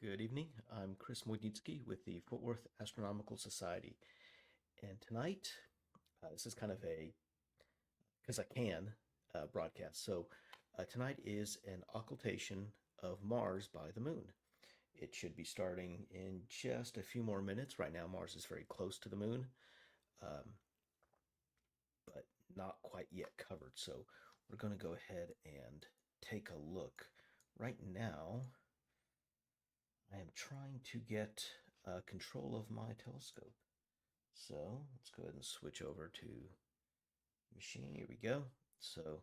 Good evening. I'm Chris Moidnitsky with the Fort Worth Astronomical Society. And tonight, this is kind of a, because I can, broadcast. So tonight is an occultation of Mars by the moon. It should be starting in just a few more minutes. Right now, Mars is very close to the moon, um, but not quite yet covered. So we're going to go ahead and take a look. Right now, I am trying to get control of my telescope. So let's go ahead and switch over to machine. Here we go. So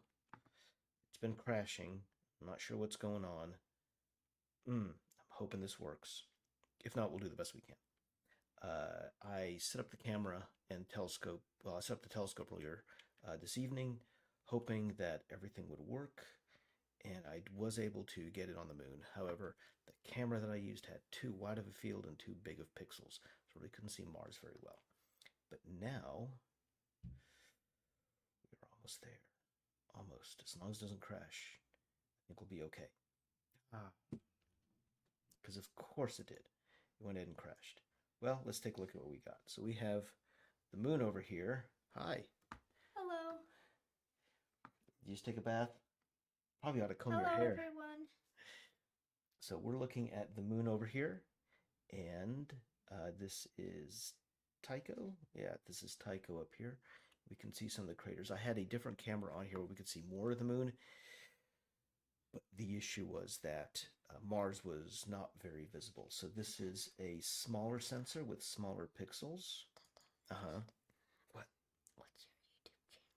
it's been crashing. I'm not sure what's going on. I'm hoping this works. If not, we'll do the best we can. I set up the camera and telescope. Well, I set up the telescope earlier this evening, hoping that everything would work, and I was able to get it on the moon. However, the camera that I used had too wide of a field and too big of pixels, so I really couldn't see Mars very well. But now we're almost there. Almost. As long as it doesn't crash, I think we'll be okay. Because of course it did. It went in and crashed. Well, let's take a look at what we got. So we have the moon over here. Hi. Hello. Did you just take a bath? Probably ought to comb your Hello, hair. everyone. So we're looking at the moon over here, and this is Tycho. Yeah, this is Tycho up here. We can see some of the craters. I had a different camera on here where we could see more of the moon, but the issue was that Mars was not very visible. So this is a smaller sensor with smaller pixels. Uh-huh. What? What's your YouTube channel?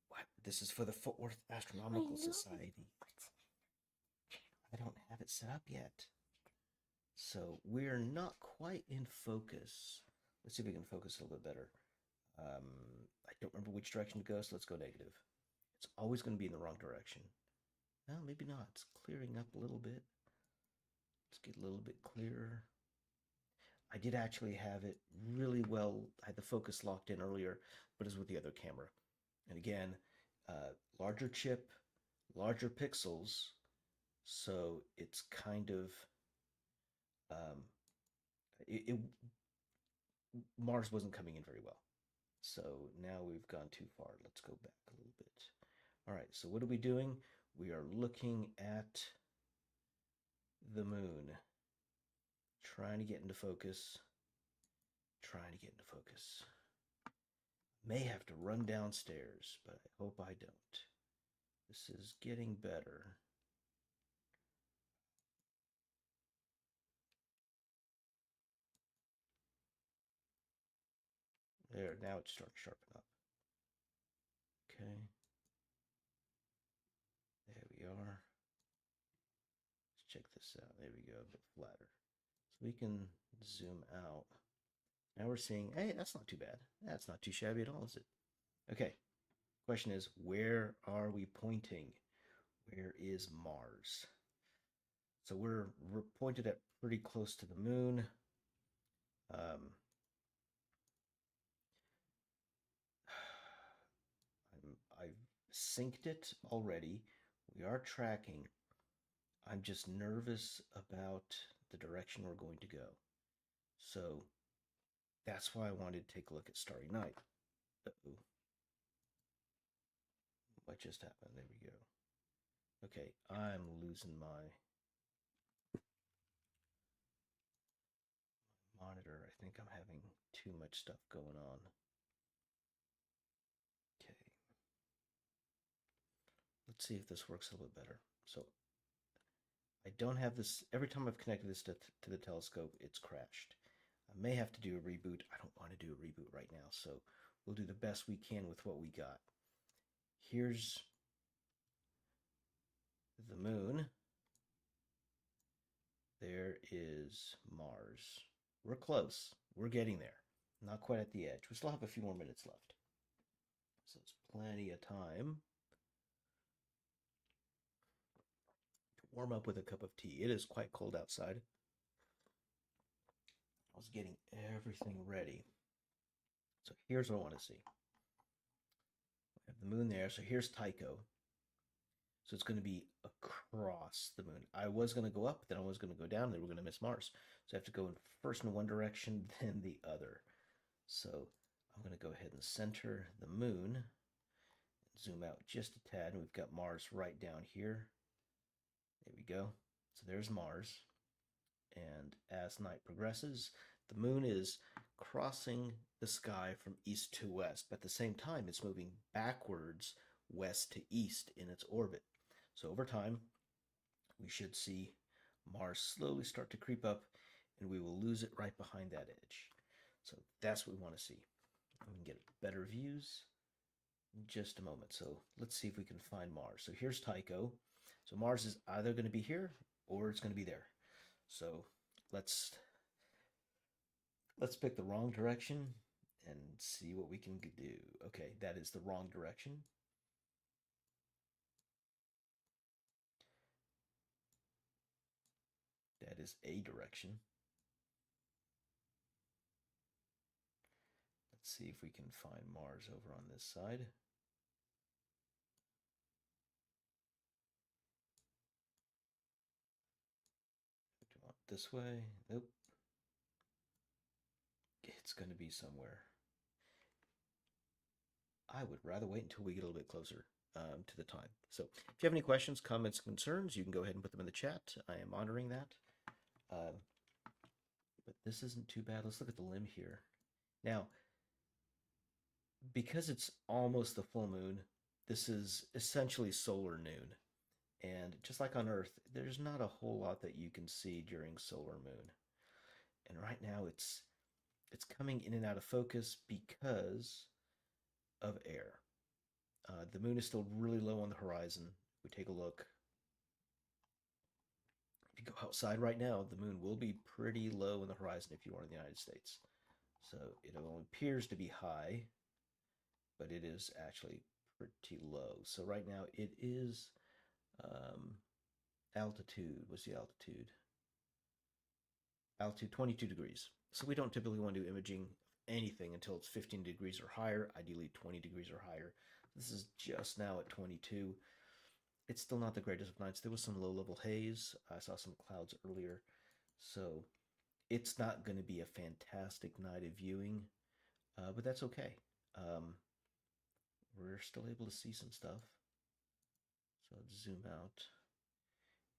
What? This is for the Fort Worth Astronomical Society. I don't have it set up yet. So we're not quite in focus. Let's see if we can focus a little bit better. I don't remember which direction to go, so let's go negative. It's always going to be in the wrong direction. Well, maybe not. It's clearing up a little bit. Let's get a little bit clearer. I did actually have it really well. I had the focus locked in earlier, but it's with the other camera. And again, larger chip, larger pixels, so it's kind of Mars wasn't coming in very well. So now we've gone too far. Let's go back a little bit. All right, so what are we doing? We are looking at the moon. Trying to get into focus. Trying to get into focus. May have to run downstairs, but I hope I don't. This is getting better. There, now it's starting to sharpen up. Okay. There we are. Let's check this out. There we go, a bit flatter. So we can zoom out. Now we're seeing, hey, that's not too bad. That's not too shabby at all, is it? Okay. Question is, where are we pointing? Where is Mars? So we're pointed at pretty close to the moon. I've synced it already. We are tracking. I'm just nervous about the direction we're going to go. So that's why I wanted to take a look at Starry Night. Uh-oh. What just happened? There we go. Okay, I'm losing my monitor. I think I'm having too much stuff going on. Okay. Let's see if this works a little bit better. So I don't have this. Every time I've connected this to the telescope, it's crashed. I may have to do a reboot. I don't want to do a reboot right now, so we'll do the best we can with what we got. Here's the moon. There is Mars. We're close. We're getting there. Not quite at the edge. We still have a few more minutes left. So it's plenty of time to warm up with a cup of tea. It is quite cold outside. I was getting everything ready. So here's what I want to see. We have the moon there. So here's Tycho. So it's going to be across the moon. I was going to go up, then I was going to go down, then we're going to miss Mars. So I have to go first in one direction, then the other. So I'm going to go ahead and center the moon, zoom out just a tad, and we've got Mars right down here. There we go. So there's Mars. And as night progresses, the moon is crossing the sky from east to west, but at the same time, it's moving backwards west to east in its orbit. So over time, we should see Mars slowly start to creep up, and we will lose it right behind that edge. So that's what we want to see. We can get better views in just a moment. So let's see if we can find Mars. So here's Tycho. So Mars is either going to be here or it's going to be there. So let's pick the wrong direction and see what we can do. Okay, that is the wrong direction. That is a direction. Let's see if we can find Mars over on this side. Do you want this way? Nope. It's going to be somewhere. I would rather wait until we get a little bit closer to the time. So if you have any questions, comments, concerns, you can go ahead and put them in the chat. I am monitoring that. But this isn't too bad. Let's look at the limb here. Now, because it's almost the full moon, this is essentially solar noon. And just like on Earth, there's not a whole lot that you can see during solar moon. And right now it's coming in and out of focus because of air. The moon is still really low on the horizon. If we take a look, if you go outside right now, the moon will be pretty low on the horizon if you are in the United States. So it appears to be high, but it is actually pretty low. So right now it is altitude. What's the altitude? Altitude 22 degrees. So we don't typically want to do imaging anything until it's 15 degrees or higher, ideally 20 degrees or higher. This is just now at 22. It's still not the greatest of nights. There was some low-level haze. I saw some clouds earlier. So it's not going to be a fantastic night of viewing, but that's okay. We're still able to see some stuff. So let's zoom out.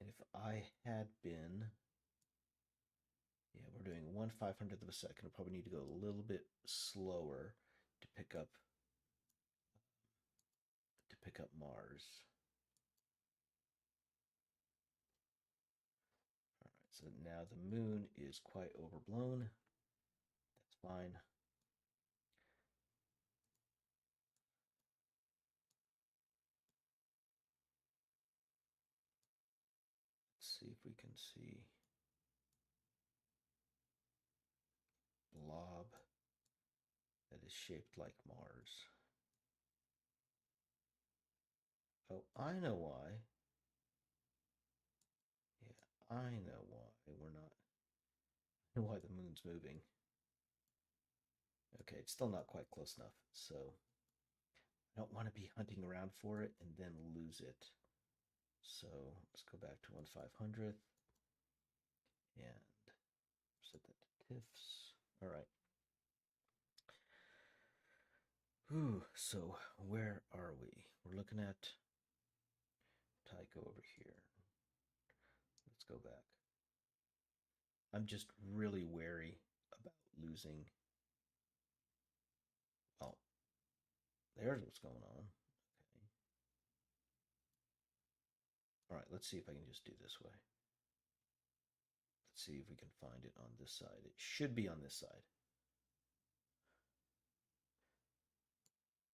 And if I had been, yeah, we're doing 1/500th of a second. We'll probably need to go a little bit slower to pick up Mars. All right, so now the moon is quite overblown. That's fine. Let's see if we can see blob that is shaped like Mars. Oh, I know why. Yeah, I know why we're not. I know why the moon's moving. Okay, it's still not quite close enough. So I don't want to be hunting around for it and then lose it. So let's go back to 1/500th and set that to TIFFs. All right. Ooh, so where are we? We're looking at Tycho over here. Let's go back. I'm just really wary about losing. Oh, there's what's going on. Okay. All right, let's see if I can just do this way. Let's see if we can find it on this side. It should be on this side.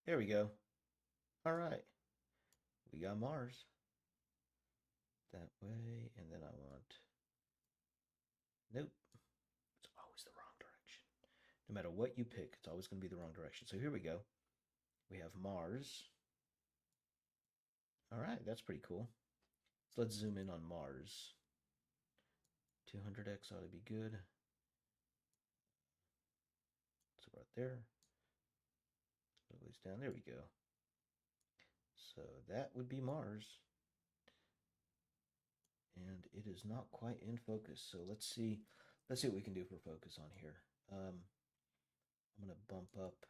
There we go. All right. We got Mars. That way, and then I want... Nope. It's always the wrong direction. No matter what you pick, it's always going to be the wrong direction. So here we go. We have Mars. All right, that's pretty cool. So let's zoom in on Mars. 200x ought to be good. So right there. A ways down. There we go. So that would be Mars. and it is not quite in focus. So let's see what we can do for focus on here. I'm gonna bump up.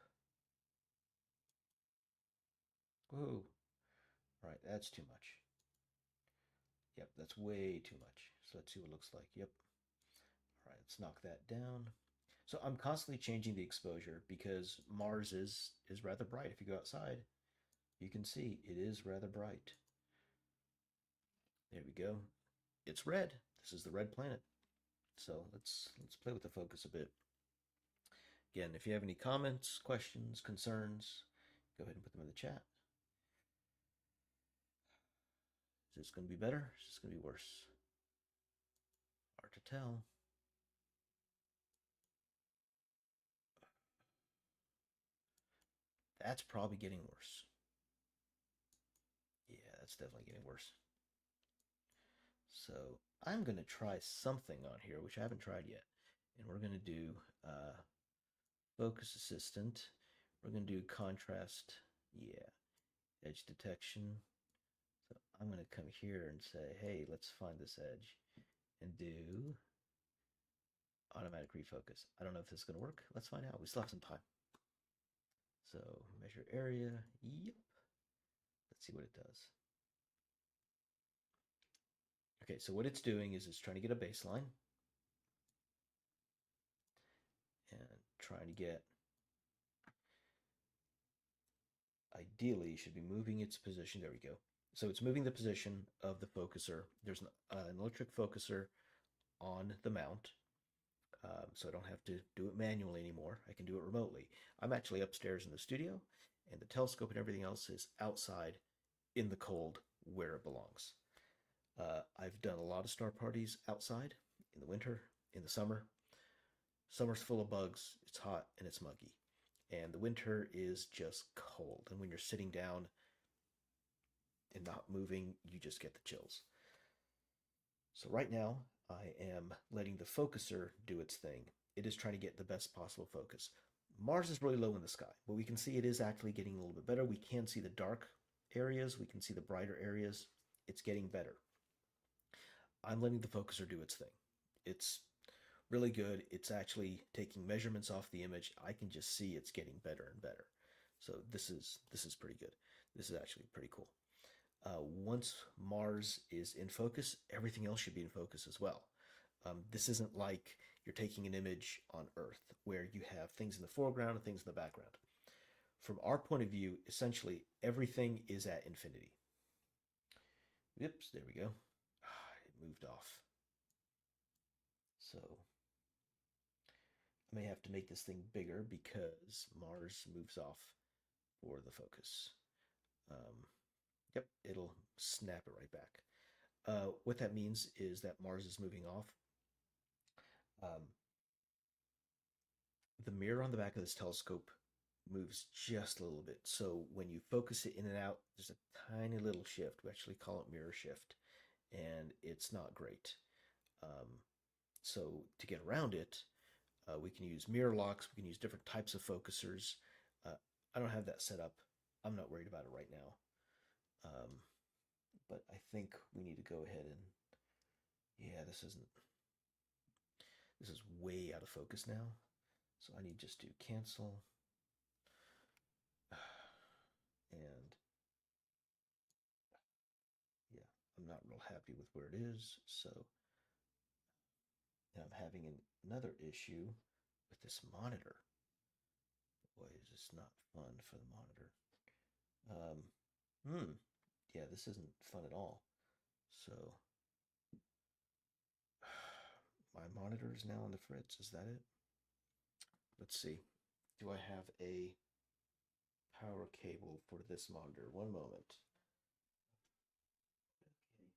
Whoa! All right, that's too much. Yep, that's way too much. So let's see what it looks like. Yep. All right, let's knock that down. So I'm constantly changing the exposure because Mars is rather bright. If you go outside, you can see it is rather bright. There we go. It's red. This is the red planet. So let's play with the focus a bit. Again, if you have any comments, questions, concerns, go ahead and put them in the chat. Is this going to be better? Is this going to be worse? Hard to tell. That's probably getting worse. Yeah, that's definitely getting worse. So I'm going to try something on here, which I haven't tried yet. And we're going to do focus assistant. We're going to do contrast. Yeah, edge detection. So I'm going to come here and say, hey, let's find this edge and do automatic refocus. I don't know if this is going to work. Let's find out. We still have some time. So measure area. Yep. Let's see what it does. Okay, so what it's doing is it's trying to get a baseline and trying to get, ideally, you should be moving its position. There we go. So it's moving the position of the focuser. There's an electric focuser on the mount, so I don't have to do it manually anymore. I can do it remotely. I'm actually upstairs in the studio, and the telescope and everything else is outside in the cold where it belongs. I've done a lot of star parties outside in the winter, in the summer. Summer's full of bugs, it's hot, and it's muggy. And the winter is just cold. And when you're sitting down and not moving, you just get the chills. So right now, I am letting the focuser do its thing. It is trying to get the best possible focus. Mars is really low in the sky, but we can see it is actually getting a little bit better. We can see the dark areas. We can see the brighter areas. It's getting better. I'm letting the focuser do its thing. It's really good. It's actually taking measurements off the image. I can just see it's getting better and better. So this is pretty good. This is actually pretty cool. Once Mars is in focus, everything else should be in focus as well. This isn't like you're taking an image on Earth where you have things in the foreground and things in the background. From our point of view, essentially everything is at infinity. Oops, there we go. It moved off. So I may have to make this thing bigger because Mars moves off for the focus. Yep, it'll snap it right back. What that means is that Mars is moving off. The mirror on the back of this telescope moves just a little bit. So when you focus it in and out, there's a tiny little shift. We actually call it mirror shift, and it's not great. So to get around it, we can use mirror locks. We can use different types of focusers. I don't have that set up. I'm not worried about it right now. But I think we need to go ahead and, yeah, this is way out of focus now. So I need just to cancel. And yeah, I'm not real happy with where it is. So I'm having another issue with this monitor. Boy, is this not fun for the monitor. Yeah, this isn't fun at all. So my monitor is now on the fritz. Is that it? Let's see. Do I have a power cable for this monitor? One moment. Okay.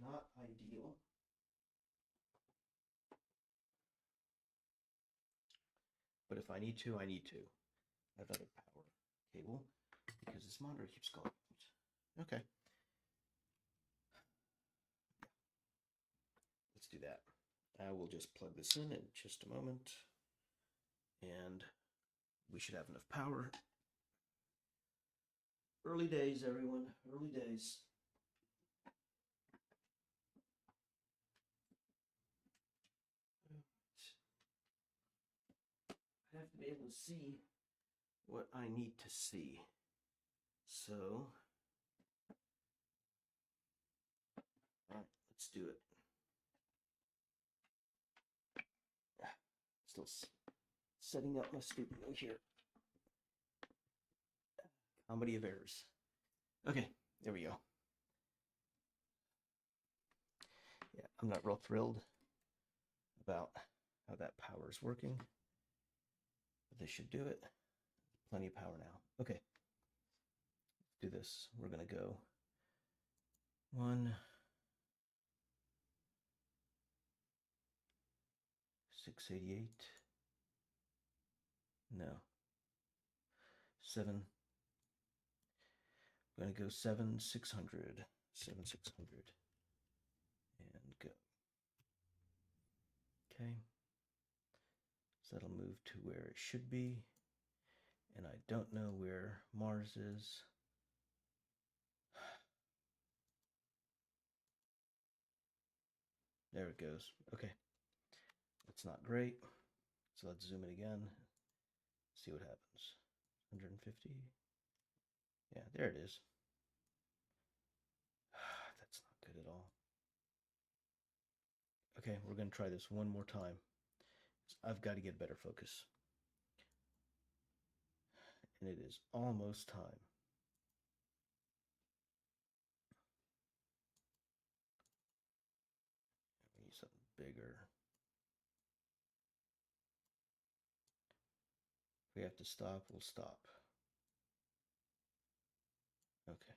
Not ideal. But if I need to, I need to. I have another power cable because this monitor keeps going out. Okay. Let's do that. I will just plug this in just a moment. And we should have enough power. Early days, everyone. Early days. able to see what I need to see. So, all right, let's do it. Still setting up my studio here. Comedy of errors. Okay, there we go. Yeah, I'm not real thrilled about how that power is working, but this should do it. Plenty of power now. Okay, do this. We're gonna go 1, 688. No. 7. We're gonna go 7,600. 7,600. And go. Okay. So that'll move to where it should be. And I don't know where Mars is. There it goes. Okay. That's not great. So let's zoom it again. See what happens. 150. Yeah, there it is. That's not good at all. Okay, we're going to try this one more time. I've got to get better focus. And it is almost time. We need something bigger. If we have to stop, we'll stop. Okay.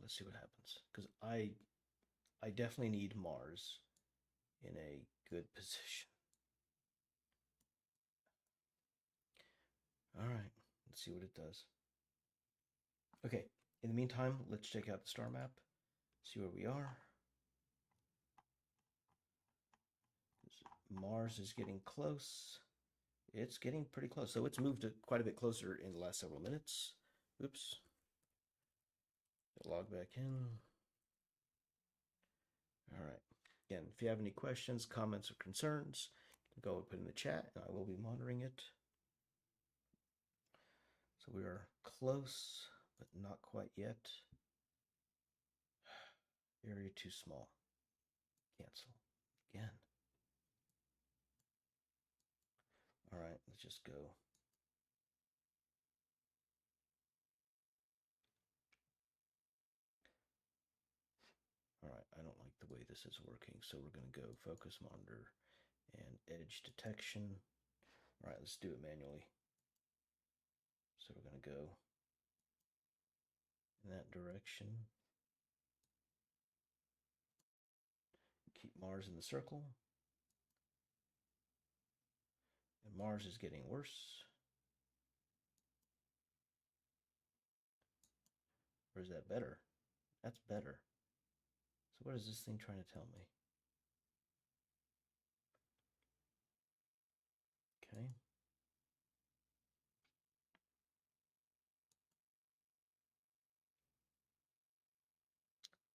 Let's see what happens. Because I definitely need Mars in a good position. All right, let's see what it does. Okay, in the meantime, let's check out the star map, see where we are. Mars is getting close. It's getting pretty close. So it's moved quite a bit closer in the last several minutes. Oops. Log back in. All right. Again, if you have any questions, comments, or concerns, go and put in the chat, and I will be monitoring it. So we are close, but not quite yet. Area too small. Cancel. Again. All right, let's just go. All right, I don't like the way this is working, so we're going to go focus monitor and edge detection. All right, let's do it manually. So we're going to go in that direction. Keep Mars in the circle. And Mars is getting worse. Or is that better? That's better. So what is this thing trying to tell me? Okay.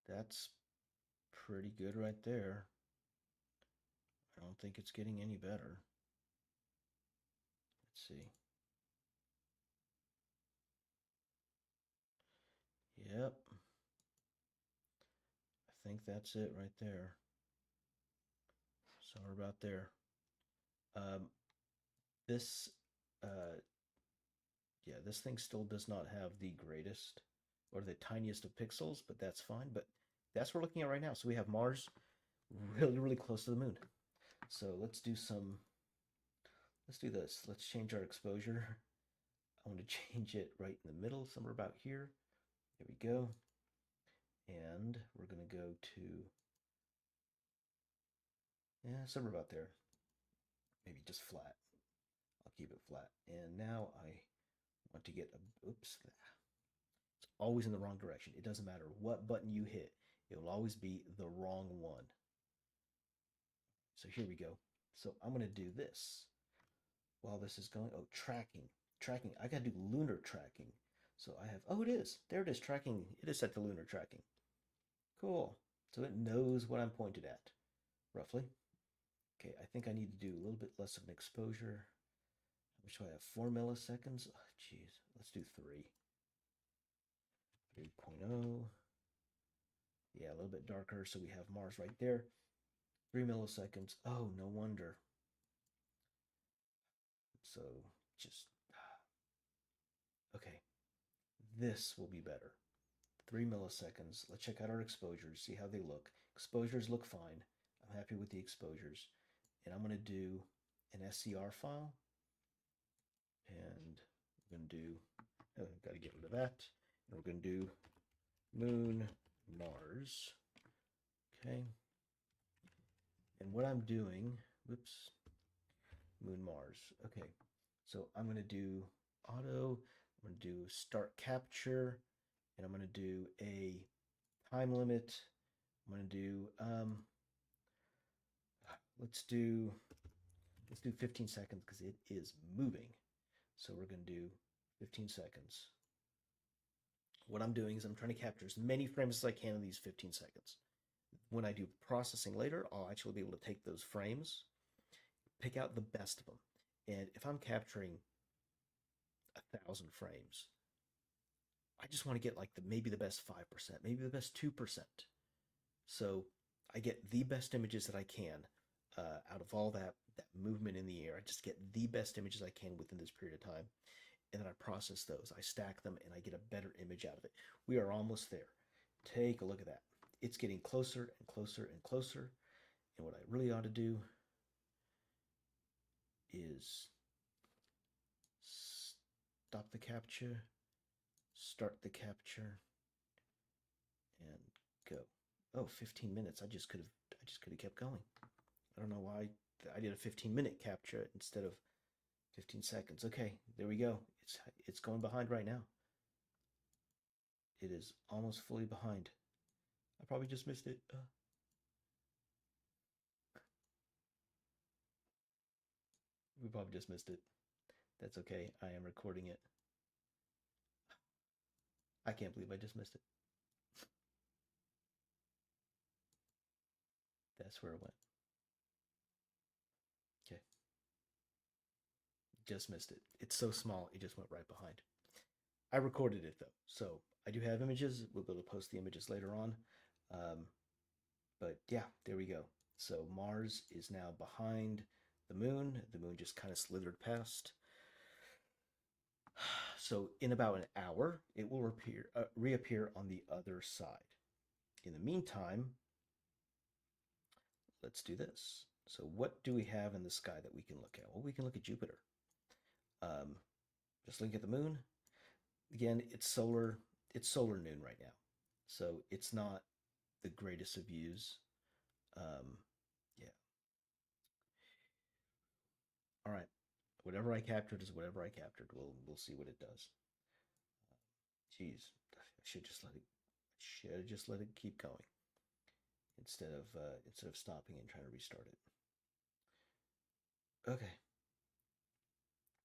That's pretty good right there. I don't think it's getting any better. Let's see. Yep. I think that's it right there. Somewhere about there. This, yeah, this thing still does not have the greatest or the tiniest of pixels, but that's fine. But that's what we're looking at right now. So we have Mars really, really close to the moon. So let's do this. Let's change our exposure. I want to change it right in the middle, somewhere about here. There we go. And we're going to go to, yeah, somewhere about there. Maybe just flat. I'll keep it flat. And now I want to get a, oops. It's always in the wrong direction. It doesn't matter what button you hit. It will always be the wrong one. So here we go. So I'm going to do this while this is going. Oh, tracking. Tracking. I got to do lunar tracking. So I have, oh, it is. There it is, tracking. It is set to lunar tracking. Cool. So it knows what I'm pointed at. roughly. Okay, I think I need to do a little bit less of an exposure. How much do I have? 4 milliseconds? Oh, geez, let's do 3. 3.0. Yeah, a little bit darker, so we have Mars right there. 3 milliseconds. Oh, no wonder. So just, okay, this will be better. 3 milliseconds. Let's check out our exposures, see how they look. Exposures look fine. I'm happy with the exposures. And I'm going to do an SCR file. And we're going to do, oh, got to get rid of that. And we're going to do Moon, Mars. Okay. And what I'm doing, whoops, Moon, Mars. Okay. So I'm going to do auto. I'm going to do start capture. And I'm going to do a time limit. I'm going to do, let's do 15 seconds because it is moving. So we're going to do 15 seconds. What I'm doing is I'm trying to capture as many frames as I can in these 15 seconds. When I do processing later, I'll actually be able to take those frames, pick out the best of them. And if I'm capturing 1,000 frames, I just want to get like maybe the best 5%, maybe the best 2%. So I get the best images that I can out of all that movement in the air. I just get the best images I can within this period of time. And then I process those. I stack them and I get a better image out of it. We are almost there. Take a look at that. It's getting closer and closer and closer. And what I really ought to do is stop the capture, start the capture, and go. Oh, 15 minutes. I just could have kept going. I don't know why I did a 15-minute capture instead of 15 seconds. Okay, there we go. It's going behind right now. It is almost fully behind. I probably just missed it. We probably just missed it. That's okay. I am recording it. I can't believe I just missed it. That's where it went. Okay. Just missed it. It's so small, it just went right behind. I recorded it though, so I do have images. We'll be able to post the images later on. But yeah, there we go. So Mars is now behind the moon. The moon just kind of slithered past. So in about an hour, it will reappear on the other side. In the meantime, let's do this. So what do we have in the sky that we can look at? Well, we can look at Jupiter. Just looking at the moon. Again, it's solar noon right now. So it's not the greatest of views. Yeah. All right. Whatever I captured is whatever I captured. We'll see what it does. Geez, I should have just let it keep going instead of stopping and trying to restart it. Okay.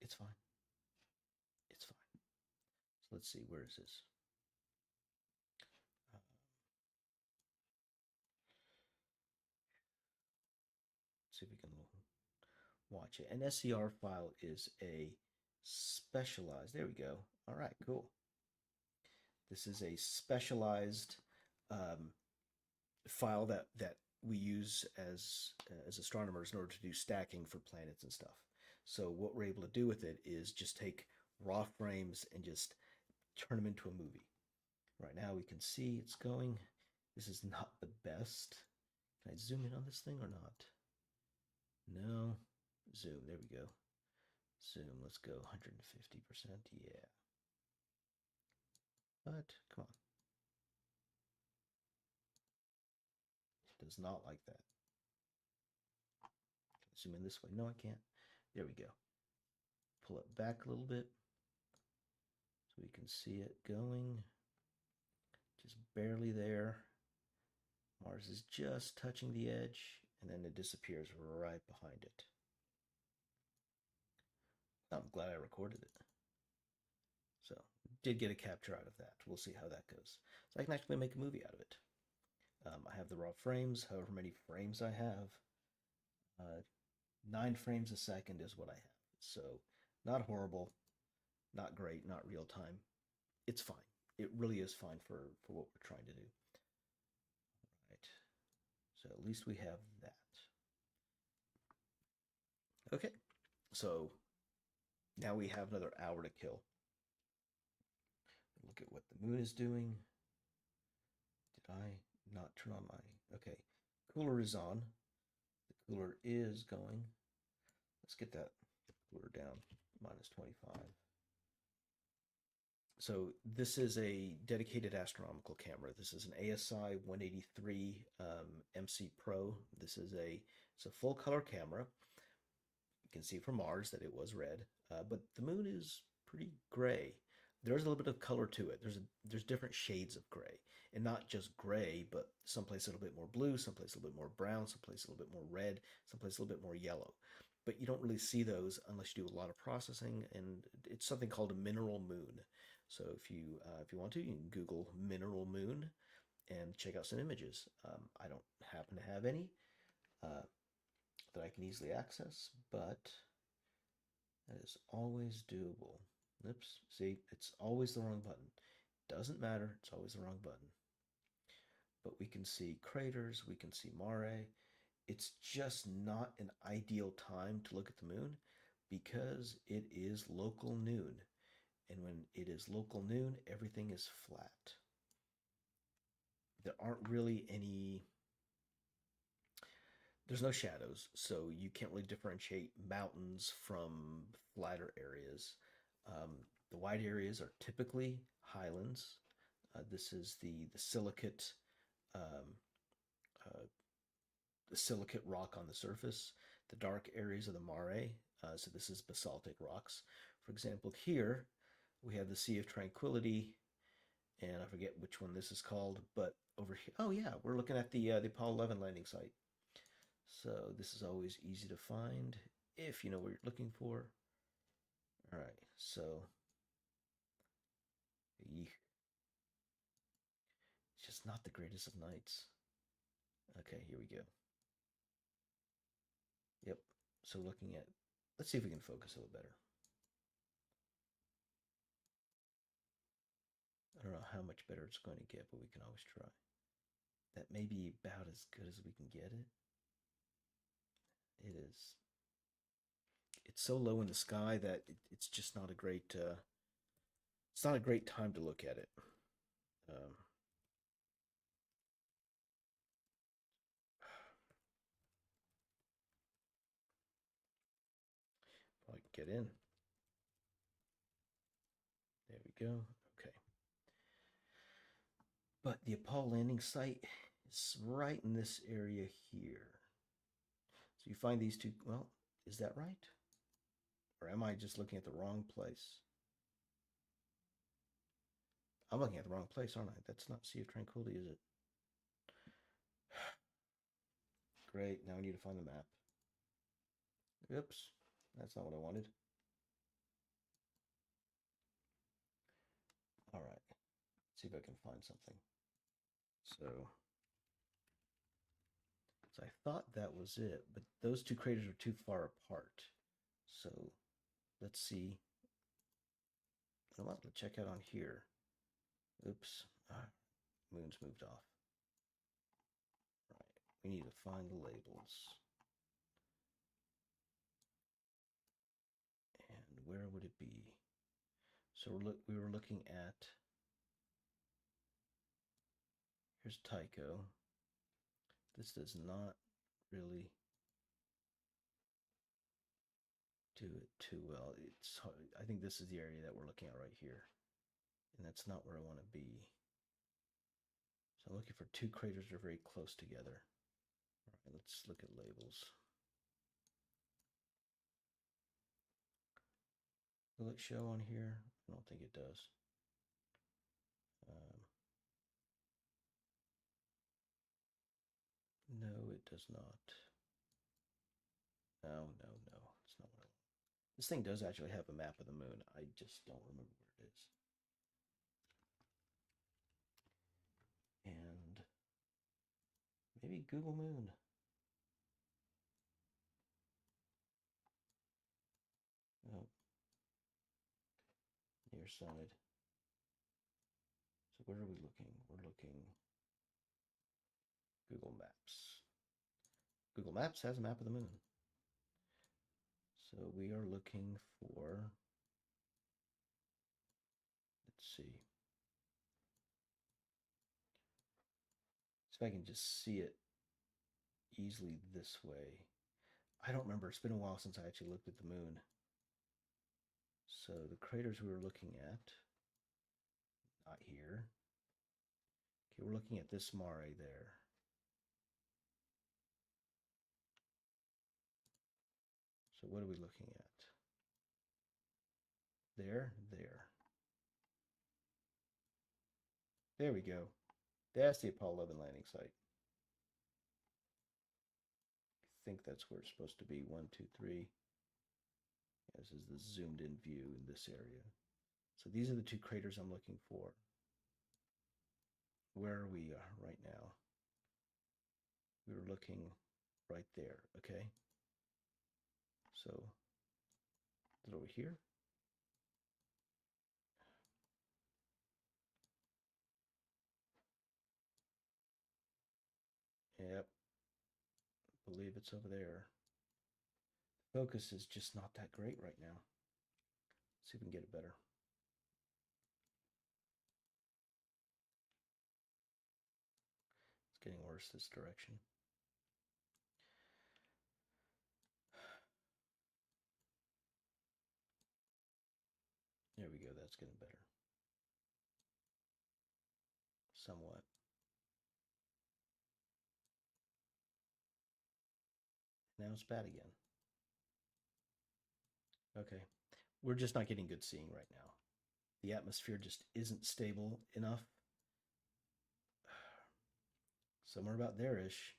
It's fine. It's fine. So let's see, where is this? See if we can watch it. An SCR file is a specialized, there we go. All right, cool. This is a specialized file that we use as astronomers in order to do stacking for planets and stuff. So what we're able to do with it is just take raw frames and just turn them into a movie. Right now we can see it's going. This is not the best. Can I zoom in on this thing or not? No. Zoom. There we go. Zoom. Let's go 150%. Yeah. But come on. It does not like that. Can I zoom in this way? No, I can't. There we go. Pull it back a little bit so we can see it going. Just barely there. Mars is just touching the edge, and then it disappears right behind it. I'm glad I recorded it. So, did get a capture out of that. We'll see how that goes. So I can actually make a movie out of it. I have the raw frames, however many frames I have. 9 frames a second is what I have. So not horrible, not great, not real time. It's fine. It really is fine for what we're trying to do. Right. So at least we have that. Okay. So now we have another hour to kill. Look at what the moon is doing. Did I not turn on my... Okay. Cooler is on. The cooler is going. Let's get that cooler down. -25. So this is a dedicated astronomical camera. This is an ASI 183 MC Pro. It's a full color camera. You can see from Mars that it was red, but the moon is pretty gray. There's a little bit of color to it. There's different shades of gray, and not just gray, but someplace a little bit more blue, someplace a little bit more brown, someplace a little bit more red, someplace a little bit more yellow. But you don't really see those unless you do a lot of processing, and it's something called a mineral moon. So if you want to, you can Google mineral moon and check out some images. I don't happen to have any uh, that I can easily access, but that is always doable. Oops, see, it's always the wrong button. Doesn't matter, it's always the wrong button. But we can see craters, we can see mare. It's just not an ideal time to look at the moon because it is local noon. And when it is local noon, everything is flat. There aren't really any, there's no shadows, so you can't really differentiate mountains from flatter areas. Um, the wide areas are typically highlands. This is um, uh, the silicate rock on the surface. The dark areas of the mare. So this is basaltic rocks. For example, here we have the Sea of Tranquility, and I forget which one this is called, but over here, oh yeah, we're looking at the Apollo 11 landing site. So this is always easy to find if you know what you're looking for. All right, so it's just not the greatest of nights. Okay, here we go. Yep. So looking at, let's see if we can focus a little better. I don't know how much better it's going to get, but we can always try. That may be about as good as we can get it. It is. It's so low in the sky that it's just not a great. It's not a great time to look at it. Um, if I can get in. There we go. Okay. But the Apollo landing site is right in this area here. So you find these two. Well, is that right? Or am I just looking at the wrong place? I'm looking at the wrong place, aren't I? That's not Sea of Tranquility, is it? Great. Now I need to find the map. Oops. That's not what I wanted. All right. Let's see if I can find something. So I thought that was it, but those two craters are too far apart. So let's see. I want to check out on here. Oops. Moon's moved off. Right. We need to find the labels. And where would it be? So we were looking at, here's Tycho. This does not really do it too well. It's hard. I think this is the area that we're looking at right here. And that's not where I want to be. So I'm looking for two craters that are very close together. All right, let's look at labels. Will it show on here? I don't think it does. No, it does not. No, no, no. It's not what I want. This thing does actually have a map of the moon. I just don't remember where it is. And Maybe Google Moon. Oh, near side. So where are we looking? We're looking Google Maps. Google Maps has a map of the moon. So we are looking for, let's see. So I can just see it easily this way. I don't remember. It's been a while since I actually looked at the moon. So the craters we were looking at, not here. Okay, we're looking at this mare there. So what are we looking at? There. There we go. That's the Apollo 11 landing site. I think that's where it's supposed to be. 1, 2, 3. Yeah, this is the zoomed in view in this area. So these are the two craters I'm looking for. Where are we right now? We were looking right there, okay? So, is it over here? Yep, I believe it's over there. Focus is just not that great right now. Let's see if we can get it better. It's getting worse this direction. There we go, that's getting better. Somewhat. Now it's bad again. Okay, we're just not getting good seeing right now. The atmosphere just isn't stable enough. Somewhere about there-ish.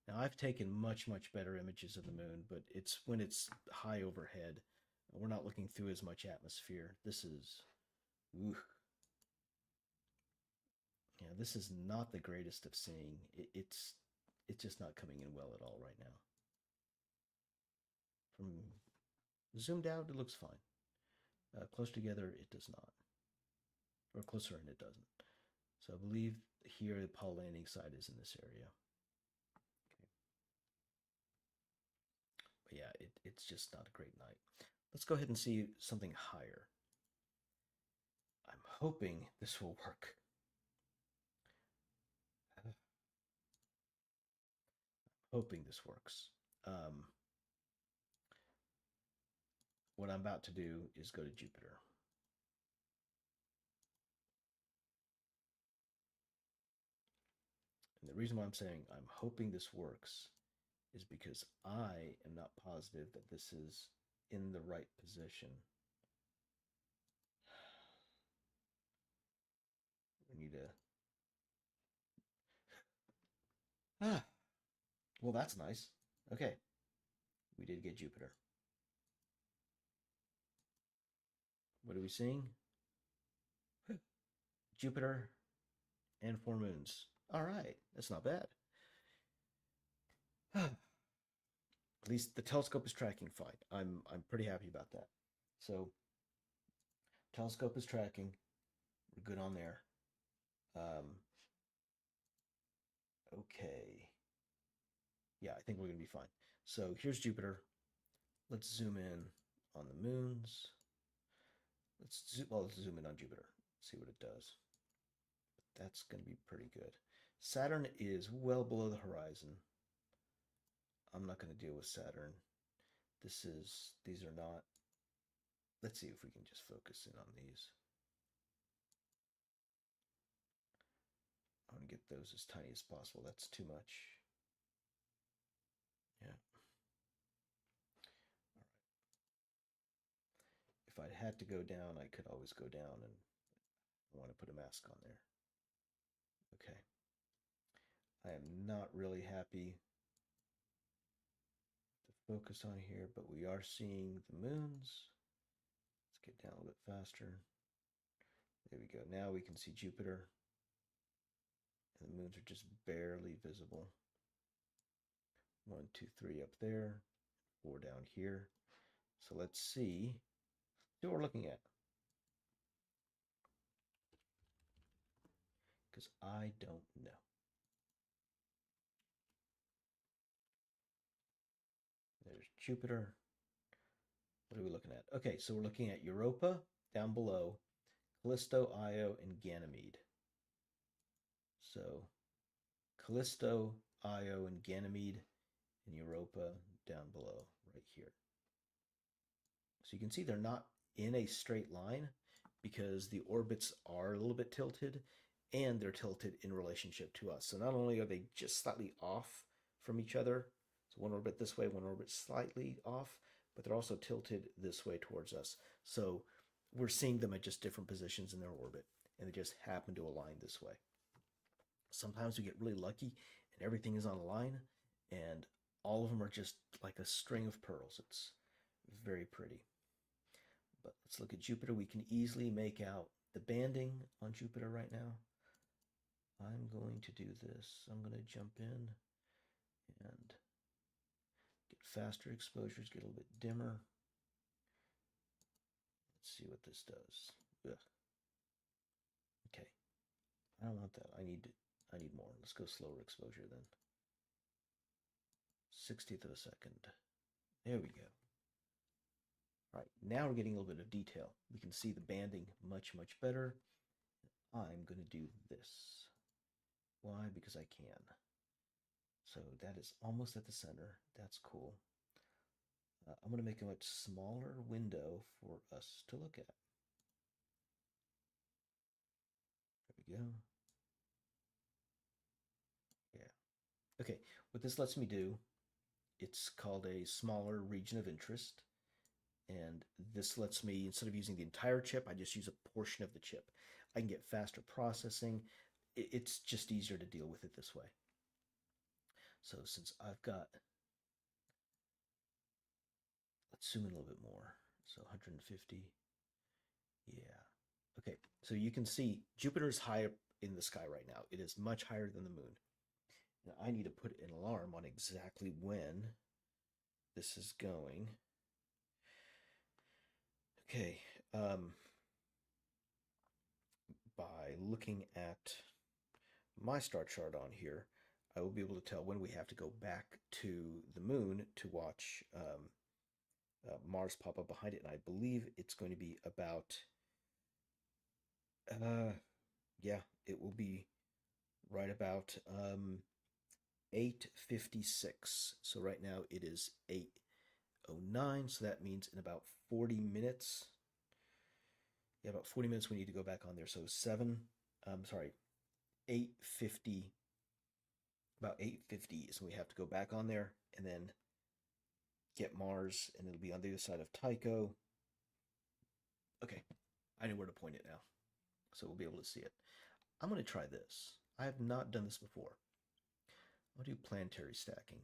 Now I've taken much better images of the moon, but it's when it's high overhead. We're not looking through as much atmosphere. This is, ooh, yeah, this is not the greatest of seeing. It's just not coming in well at all right now. From zoomed out, it looks fine. Close together, it does not, or closer in, it doesn't. So I believe here the Apollo landing site is in this area. But yeah, it's just not a great night. Let's go ahead and see something higher. I'm hoping this will work. Hoping this works. What I'm about to do is go to Jupiter. And the reason why I'm saying I'm hoping this works is because I am not positive that this is in the right position. We need to... Ah, well, that's nice. Okay, we did get Jupiter. What are we seeing? Jupiter and 4 moons. All right, that's not bad. At least the telescope is tracking fine. I'm pretty happy about that. So telescope is tracking. We're good on there. Okay. Yeah, I think we're gonna be fine. So here's Jupiter. Let's zoom in on the moons. Let's zoom in on Jupiter. See what it does. That's gonna be pretty good. Saturn is well below the horizon. I'm not gonna deal with Saturn. These are not. Let's see if we can just focus in on these. I want to get those as tiny as possible. That's too much. Yeah. All right. If I had to go down, I could always go down, and I want to put a mask on there. Okay. I am not really happy to focus on here, but we are seeing the moons. Let's get down a little bit faster. There we go. Now we can see Jupiter. And the moons are just barely visible. 1, 2, 3 up there, 4 down here. So let's see what we're looking at. Because I don't know. There's Jupiter. What are we looking at? Okay, so we're looking at Europa down below, Callisto, Io, and Ganymede. So Callisto, Io, and Ganymede, and Europa down below right here. So you can see they're not in a straight line because the orbits are a little bit tilted and they're tilted in relationship to us. So not only are they just slightly off from each other, so one orbit this way, one orbit slightly off, but they're also tilted this way towards us. So we're seeing them at just different positions in their orbit, and they just happen to align this way. Sometimes we get really lucky and everything is on a line, and all of them are just like a string of pearls. It's very pretty. But let's look at Jupiter. We can easily make out the banding on Jupiter right now. I'm going to do this. I'm going to jump in and get faster exposures, get a little bit dimmer. Let's see what this does. Ugh. Okay. I don't want that. I need more. Let's go slower exposure then. 60th of a second. There we go. All right, now we're getting a little bit of detail. We can see the banding much, much better. I'm going to do this. Why? Because I can. So that is almost at the center. That's cool. I'm going to make a much smaller window for us to look at. There we go. Yeah. Okay, what this lets me do, it's called a smaller region of interest. And this lets me, instead of using the entire chip, I just use a portion of the chip. I can get faster processing. It's just easier to deal with it this way. So since I've got, let's zoom in a little bit more. So 150. Yeah. Okay, so you can see Jupiter's high up in the sky right now. It is much higher than the moon. Now I need to put an alarm on exactly when this is going. Okay, by looking at my star chart on here, I will be able to tell when we have to go back to the moon to watch Mars pop up behind it. And I believe it's going to be about, yeah, it will be right about 8:56. So right now it is 8:09. So that means in about 40 minutes. Yeah, about 40 minutes we need to go back on there. So 8:50. About 8:50 is when we have to go back on there and then get Mars, and it'll be on the other side of Tycho. Okay, I know where to point it now. So we'll be able to see it. I'm going to try this. I have not done this before. I'll do planetary stacking.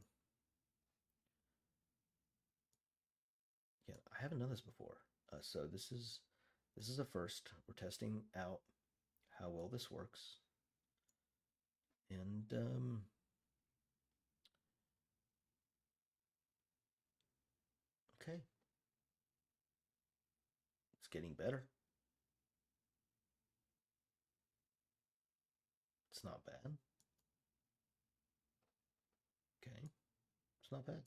Yeah, I haven't done this before. So this is a first. We're testing out how well this works. And okay. It's getting better. It's not bad. Okay. It's not bad.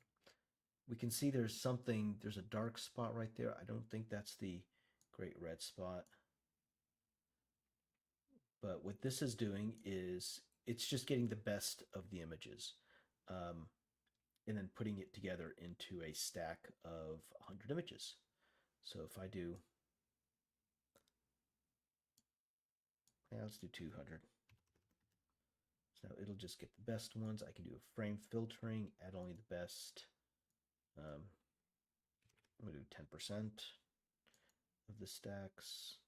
We can see there's a dark spot right there. I don't think that's the great red spot. But what this is doing is it's just getting the best of the images and then putting it together into a stack of 100 images. So if I do, yeah, let's do 200. So it'll just get the best ones. I can do a frame filtering, add only the best. I'm going to do 10% of the stacks.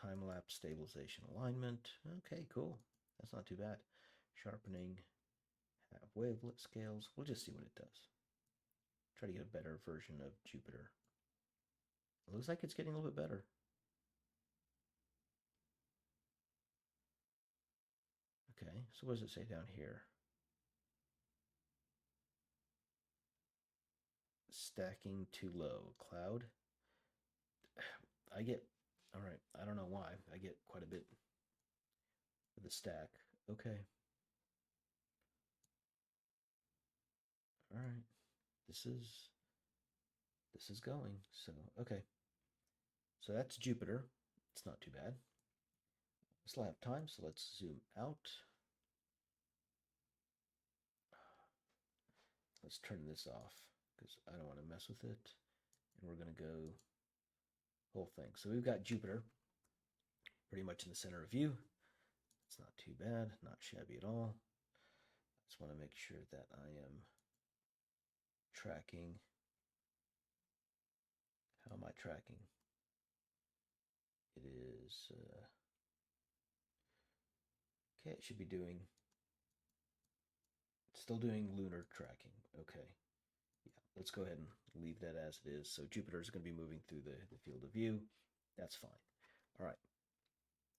Time-lapse stabilization alignment. Okay, cool. That's not too bad. Sharpening, have wavelet scales. We'll just see what it does. Try to get a better version of Jupiter. It looks like it's getting a little bit better. So what does it say down here? Stacking too low. Cloud. I get, all right, I don't know why. I get quite a bit for the stack. Okay. All right. This is going. So, okay. So that's Jupiter. It's not too bad. We still have time, so let's zoom out. Let's turn this off because I don't want to mess with it. And we're going to go whole thing. So we've got Jupiter pretty much in the center of view. It's not too bad, not shabby at all. I just want to make sure that I am tracking. How am I tracking? It is, okay, it should be doing, still doing lunar tracking. Okay. Yeah, let's go ahead and leave that as it is. So Jupiter is going to be moving through the field of view. That's fine. All right.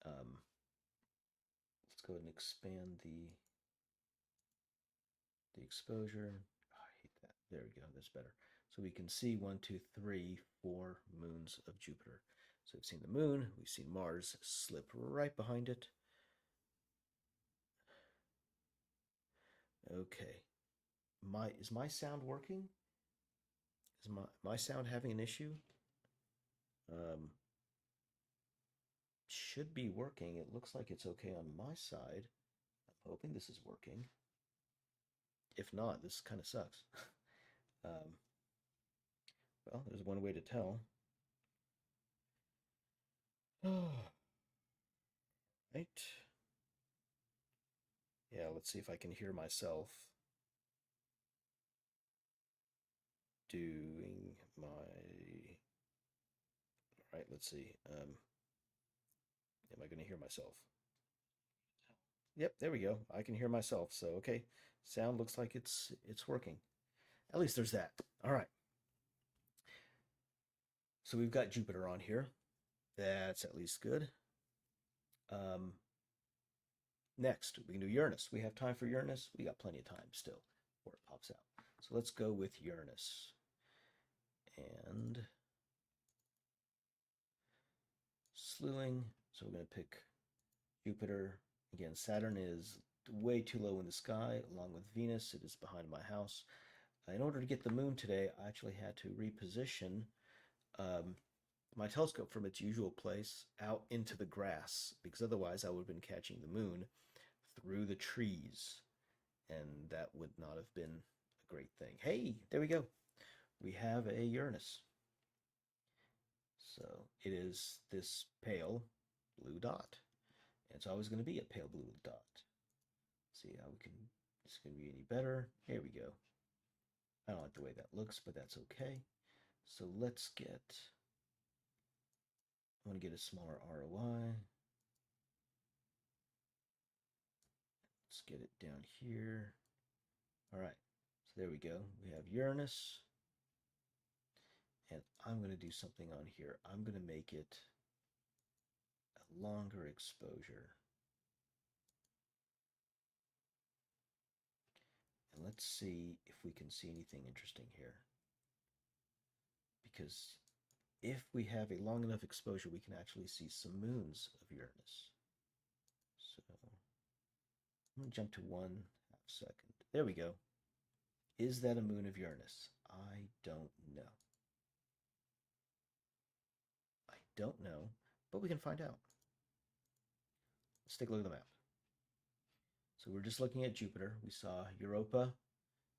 Let's go ahead and expand the exposure. Oh, I hate that. There we go. That's better. So we can see 1, 2, 3, 4 moons of Jupiter. So we've seen the moon. We've seen Mars slip right behind it. Okay. Is my sound working? Is my sound having an issue? Should be working. It looks like it's okay on my side. I'm hoping this is working. If not, this kind of sucks. Well, there's one way to tell. Right. Yeah, let's see if I can hear myself doing my. All right, let's see. Am I going to hear myself? Yep, there we go. I can hear myself. So, okay. Sound looks like it's working. At least there's that. All right. So we've got Jupiter on here. That's at least good. Next, we can do Uranus. We have time for Uranus. We got plenty of time still before it pops out. So let's go with Uranus. And slewing. So we're going to pick Jupiter. Again, Saturn is way too low in the sky, along with Venus. It is behind my house. In order to get the moon today, I actually had to reposition my telescope from its usual place out into the grass, because otherwise I would have been catching the moon through the trees, and that would not have been a great thing. Hey, there we go. We have a Uranus. So it is this pale blue dot. And it's always going to be a pale blue dot. See how we can, it's going to be any better. Here we go. I don't like the way that looks, but that's okay. So let's get, I want to get a smaller ROI. Let's get it down here. All right, so there we go. We have Uranus. And I'm going to do something on here. I'm going to make it a longer exposure. And let's see if we can see anything interesting here. Because if we have a long enough exposure, we can actually see some moons of Uranus. So I'm going to jump to 1/2 second. There we go. Is that a moon of Uranus? I don't know. I don't know, but we can find out. Let's take a look at the map. So we're just looking at Jupiter. We saw Europa,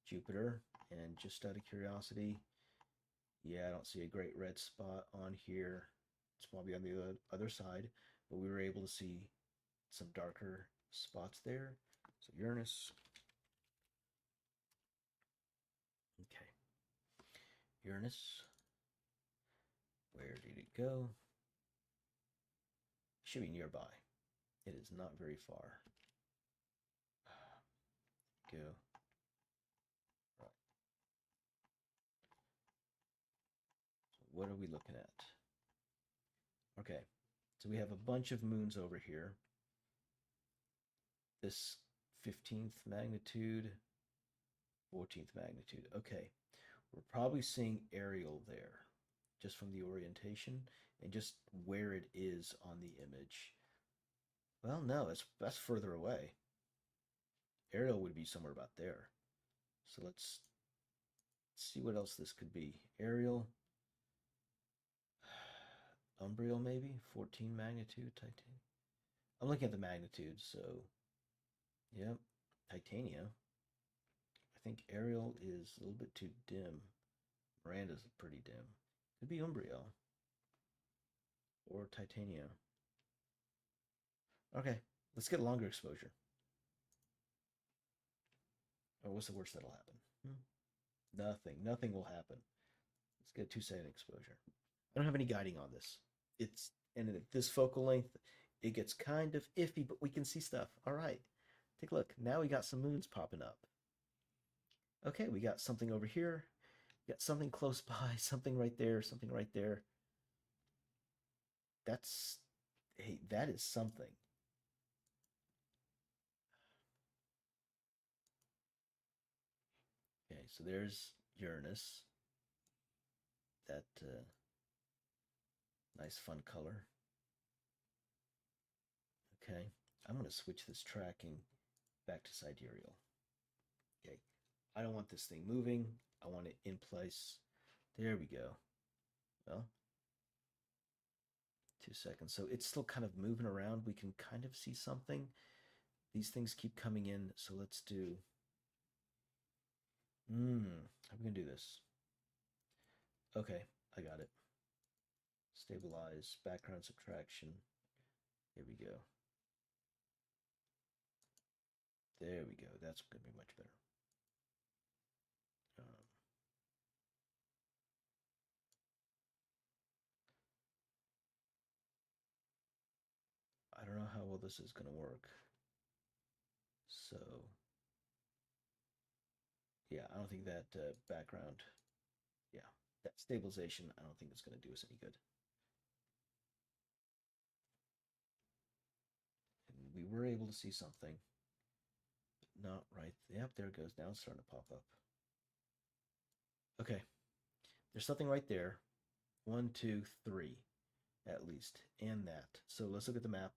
Jupiter, and just out of curiosity, yeah, I don't see a great red spot on here. It's probably on the other side, but we were able to see some darker spots there. So Uranus. Okay. Uranus. Where did it go? Should be nearby. It is not very far. Go. Right. So what are we looking at? Okay. So we have a bunch of moons over here. This 15th magnitude, 14th magnitude. Okay, we're probably seeing aerial there, just from the orientation and just where it is on the image. Well, no, that's further away. Aerial would be somewhere about there. So let's see what else this could be. Aerial, umbrial maybe, 14 magnitude, titanium. I'm looking at the magnitude, so yep, titania. I think aerial is a little bit too dim. Miranda's pretty dim. Could be umbrial or titania. Okay, let's get longer exposure. Oh, what's the worst that'll happen? Nothing will happen. Let's get 2-second exposure. I don't have any guiding on this. And at this focal length, it gets kind of iffy, but we can see stuff. All right, take a look. Now we got some moons popping up. Okay, we got something over here. We got something close by, something right there, something right there. Hey, that is something. Okay, so there's Uranus. That nice fun color. Okay, I'm going to switch this tracking back to sidereal. Okay, I don't want this thing moving. I want it in place. There we go. Well, 2 seconds. So it's still kind of moving around. We can kind of see something. These things keep coming in. So let's do. How are we going to do this? Okay, I got it. Stabilize, background subtraction. Here we go. There we go. That's going to be much better. I don't know how well this is going to work. So, yeah, I don't think that background, yeah, that stabilization, I don't think it's going to do us any good. And we were able to see something, but not right. Yep, there it goes. Now it's starting to pop up. Okay, there's something right there. 1, 2, 3, at least, and that. So let's look at the map.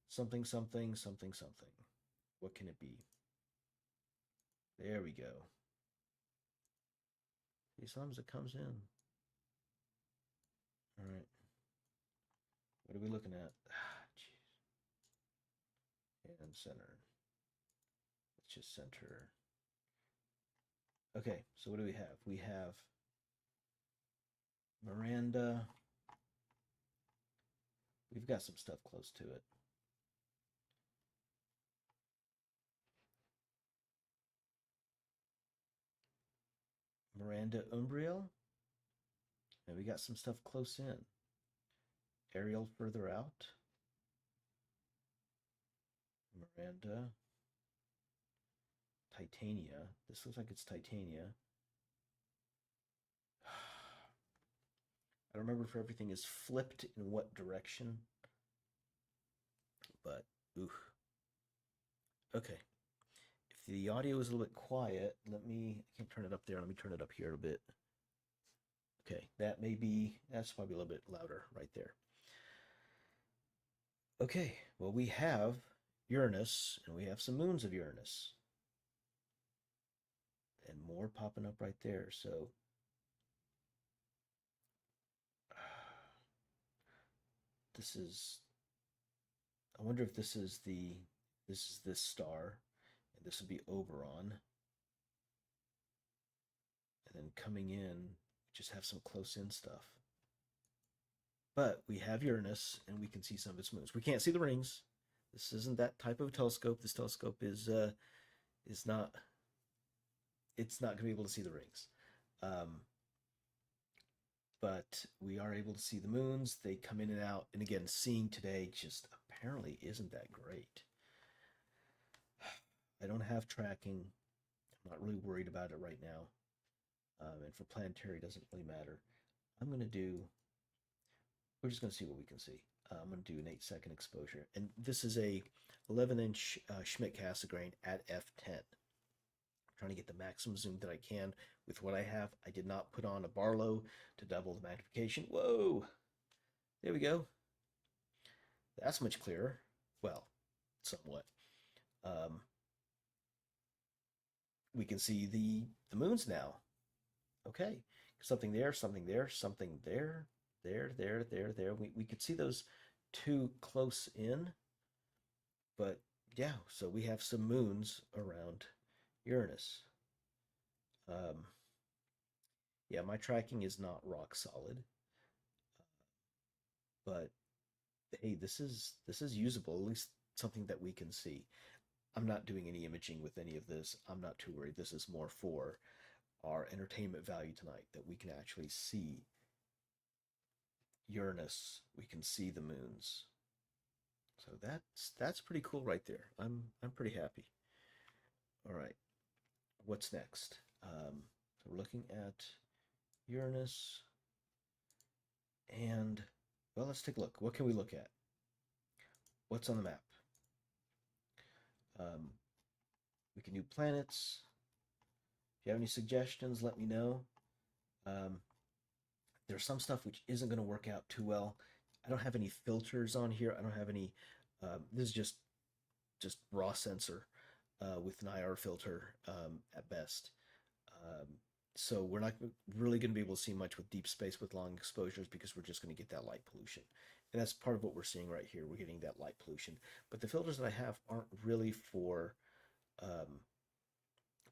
Something, something, something, something. What can it be? There we go. See, sometimes it comes in. All right. What are we looking at? Jeez. And center. Let's just center. Okay, so what do we have? We have Miranda. We've got some stuff close to it. Miranda Umbriel. And we got some stuff close in. Ariel further out. Miranda. Titania. This looks like it's Titania. I don't remember if everything is flipped in what direction. But, ooh. Okay. If the audio is a little bit quiet, I can't turn it up there. Let me turn it up here a bit. Okay, that's probably a little bit louder right there. Okay, well, we have Uranus, and we have some moons of Uranus. And more popping up right there, so I wonder if this is this star, and this would be Oberon. And then coming in, just have some close-in stuff. But we have Uranus, and we can see some of its moons. We can't see the rings. This isn't that type of telescope. This telescope is not. It's not going to be able to see the rings. But we are able to see the moons. They come in and out. And again, seeing today just apparently isn't that great. I don't have tracking. I'm not really worried about it right now. And for planetary, it doesn't really matter. We're just going to see what we can see. I'm going to do an 8-second exposure. And this is a 11-inch Schmidt-Cassegrain at f10. I'm trying to get the maximum zoom that I can with what I have. I did not put on a Barlow to double the magnification. Whoa! There we go. That's much clearer. Well, somewhat. Um, we can see the moons now. Okay, something there, something there, something there, there. We could see those two close in, but yeah, so we have some moons around Uranus. Um, yeah, my tracking is not rock solid, but hey, this is usable, at least something that we can see. I'm not doing any imaging with any of this. I'm not too worried. This is more for our entertainment value tonight that we can actually see Uranus. We can see the moons. So that's pretty cool right there. I'm pretty happy. All right, what's next? So we're looking at Uranus, and well, let's take a look. What can we look at? What's on the map? Um, we can do planets. If you have any suggestions, let me know. Um, there's some stuff which isn't going to work out too well. I don't have any filters on here. I don't have any. This is just raw sensor with an IR filter at best. Um, so we're not really going to be able to see much with deep space with long exposures because we're just going to get that light pollution. And that's part of what we're seeing right here. We're getting that light pollution. But the filters that I have aren't really for um,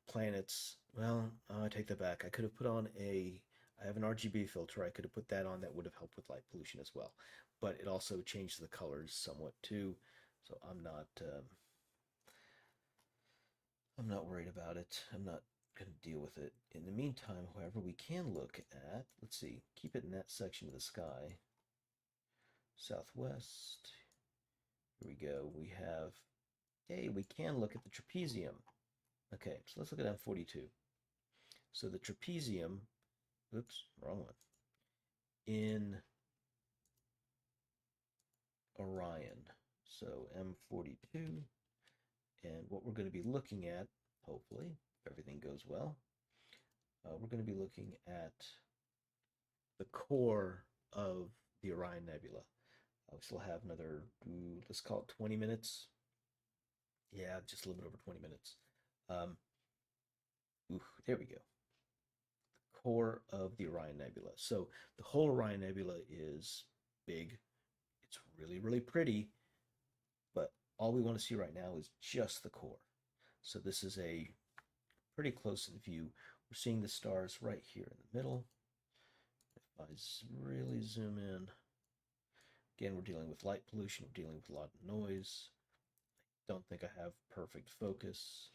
planets. Well, I take that back. I could have put on I have an RGB filter. I could have put that on. That would have helped with light pollution as well. But it also changed the colors somewhat too. So I'm not worried about it. I'm not going to deal with it. In the meantime, however, we can look at, let's see, keep it in that section of the sky. Southwest. Here we go. We have, hey, we can look at the trapezium. Okay, so let's look at M42. So the trapezium, oops, wrong one, in Orion. So M42. And what we're going to be looking at, hopefully, if everything goes well, we're going to be looking at the core of the Orion Nebula. We still have another, let's call it 20 minutes. Yeah, just a little bit over 20 minutes. There we go. The core of the Orion Nebula. So the whole Orion Nebula is big. It's really, really pretty. But all we want to see right now is just the core. So this is a pretty close in view. We're seeing the stars right here in the middle. If I really zoom in, again, we're dealing with light pollution. We're dealing with a lot of noise. I don't think I have perfect focus,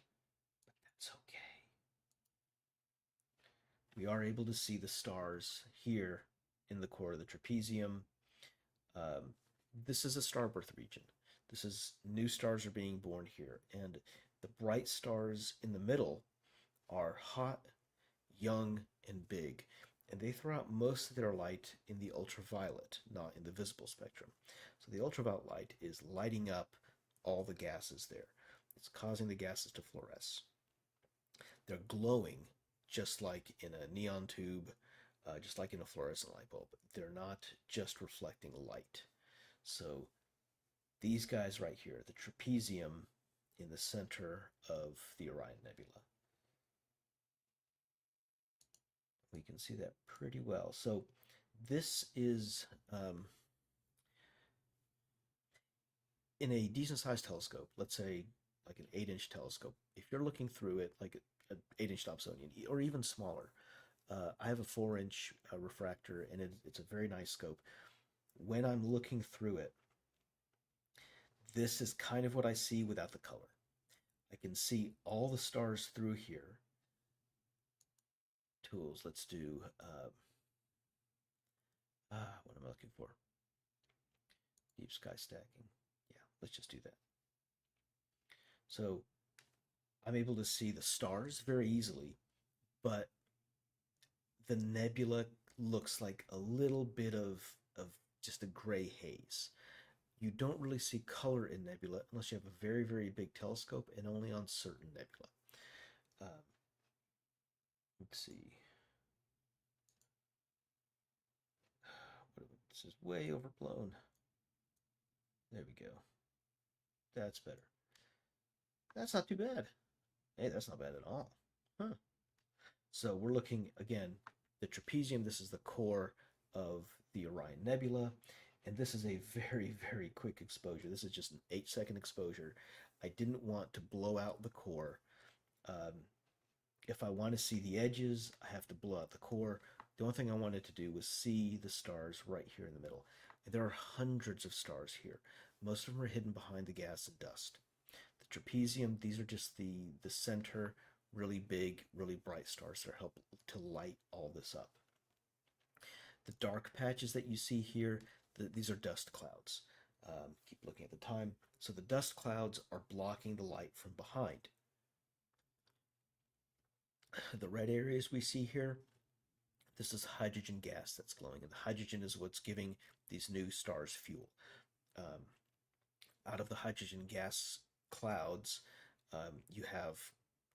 but that's okay. We are able to see the stars here in the core of the trapezium. This is a starbirth region. This is new stars are being born here, and the bright stars in the middle are hot, young, and big, and they throw out most of their light in the ultraviolet, not in the visible spectrum. So the ultraviolet light is lighting up all the gases there. It's causing the gases to fluoresce. They're glowing just like in a neon tube, just like in a fluorescent light bulb. They're not just reflecting light. So these guys right here, the trapezium in the center of the Orion Nebula. We can see that pretty well. So this is in a decent sized telescope, let's say like an 8-inch telescope. If you're looking through it, like an 8-inch Dobsonian, or even smaller, I have a 4-inch refractor, and it's a very nice scope. When I'm looking through it, this is kind of what I see without the color. I can see all the stars through here. Tools, let's do, what am I looking for? Deep sky stacking. Yeah, let's just do that. So I'm able to see the stars very easily, but the nebula looks like a little bit of just a gray haze. you don't really see color in nebula unless you have a very, very big telescope and only on certain nebula. Um, let's see. This is way overblown. There we go. That's better. That's not too bad. Hey, that's not bad at all. Huh. So we're looking again, the trapezium. This is the core of the Orion Nebula. And this is a very, very quick exposure. This is just an 8-second exposure. I didn't want to blow out the core. If I want to see the edges, I have to blow out the core. The only thing I wanted to do was see the stars right here in the middle. And there are hundreds of stars here. Most of them are hidden behind the gas and dust. The trapezium, these are just the center, really big, really bright stars that help to light all this up. The dark patches that you see here, these are dust clouds. Keep looking at the time. So the dust clouds are blocking the light from behind. The red areas we see here, this is hydrogen gas that's glowing, and the hydrogen is what's giving these new stars fuel. Out of the hydrogen gas clouds, you have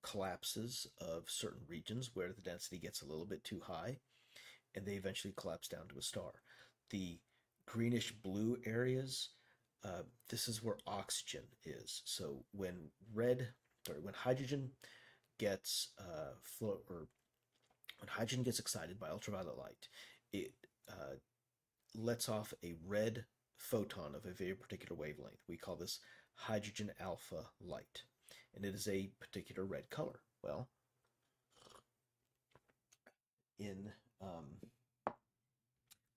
collapses of certain regions where the density gets a little bit too high, and they eventually collapse down to a star. The greenish blue areas, this is where oxygen is. So when hydrogen gets when hydrogen gets excited by ultraviolet light, it lets off a red photon of a very particular wavelength. We call this hydrogen alpha light, and it is a particular red color. Well,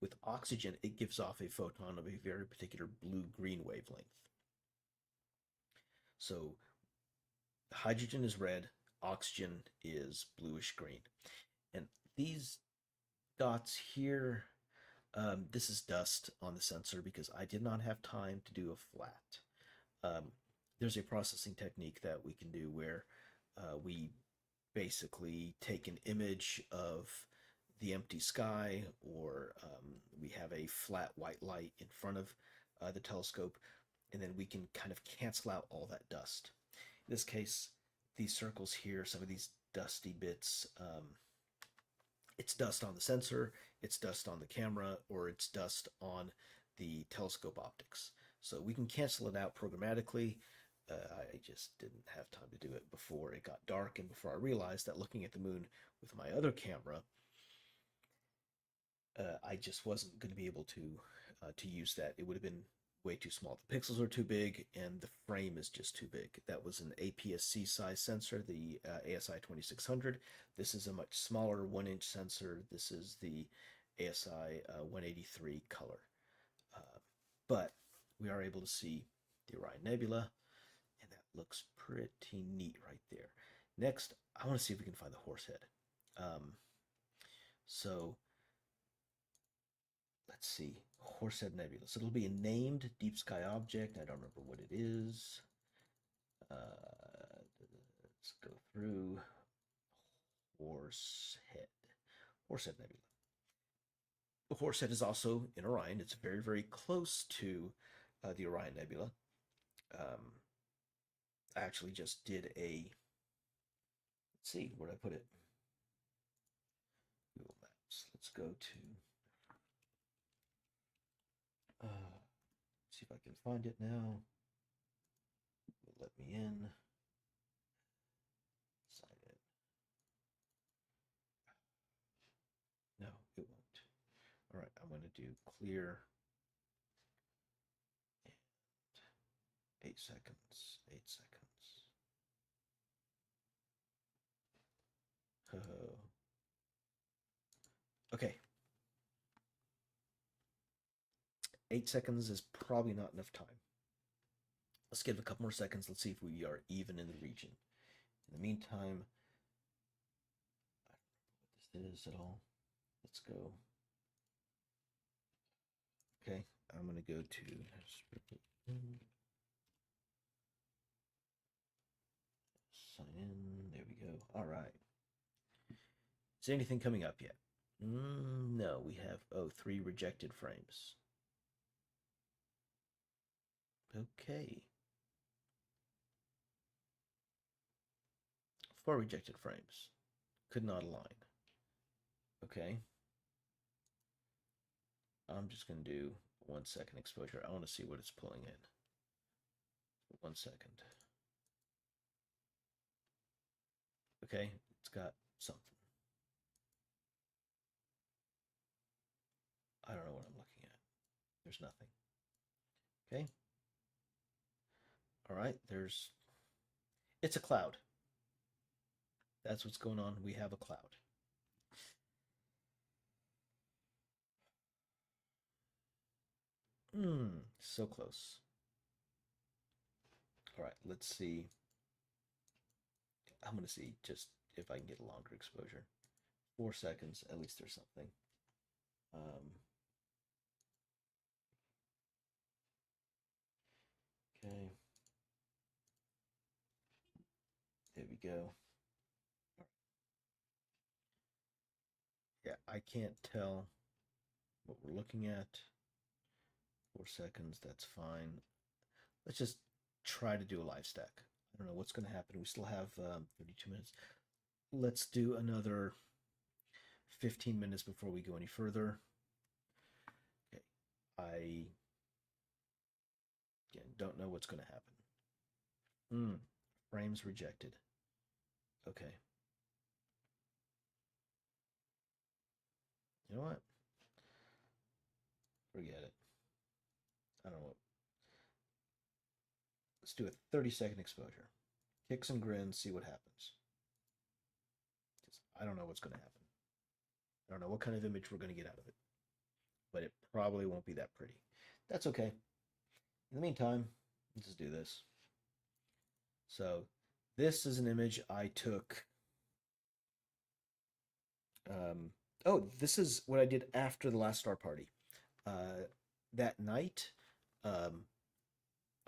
with oxygen, it gives off a photon of a very particular blue-green wavelength. So hydrogen is red, oxygen is bluish-green. And these dots here, this is dust on the sensor because I did not have time to do a flat. There's a processing technique that we can do where we basically take an image of the empty sky, or we have a flat white light in front of the telescope, and then we can kind of cancel out all that dust. In this case, these circles here, some of these dusty bits, it's dust on the sensor, it's dust on the camera, or it's dust on the telescope optics. So we can cancel it out programmatically. I just didn't have time to do it before it got dark and before I realized that looking at the moon with my other camera, I just wasn't going to be able to use that. It would have been way too small. The pixels are too big, and the frame is just too big. That was an APS-C size sensor, the ASI 2600. This is a much smaller 1-inch sensor. This is the ASI 183 color. But we are able to see the Orion Nebula, and that looks pretty neat right there. Next, I want to see if we can find the Horsehead. So let's see, Horsehead Nebula. So it'll be a named deep sky object. I don't remember what it is. Let's go through Horsehead. Horsehead Nebula. The Horsehead is also in Orion. It's very, very close to the Orion Nebula. I actually just did a, let's see, where did I put it? Google Maps. Let's go to, see if I can find it now. Let me in. Sign in. No, it won't. All right, I'm going to do clear. And 8 seconds. 8 seconds. Oh. Okay. 8 seconds is probably not enough time. Let's give it a couple more seconds. Let's see if we are even in the region. In the meantime, I don't know what this is at all. Let's go. Okay, I'm going to go to sign in. There we go. All right. Is anything coming up yet? No, we have 3 rejected frames. Okay. 4 rejected frames. Could not align. Okay. I'm just going to do 1 second exposure. I want to see what it's pulling in. 1 second. Okay, it's got something. I don't know what I'm looking at. There's nothing. Okay. All right, it's a cloud. That's what's going on. We have a cloud. So close. All right, let's see. I'm going to see just if I can get a longer exposure. 4 seconds, at least there's something. Okay. There we go. Yeah, I can't tell what we're looking at. 4 seconds, that's fine. Let's just try to do a live stack. I don't know what's going to happen. We still have 32 minutes. Let's do another 15 minutes before we go any further. Okay. I again don't know what's going to happen. Frames rejected. Okay. You know what? Forget it. I don't know what. Let's do a 30-second exposure. Kicks and grins, see what happens. I don't know what's going to happen. I don't know what kind of image we're going to get out of it. But it probably won't be that pretty. That's okay. In the meantime, let's just do this. So this is an image I took. This is what I did after the last star party. That night, I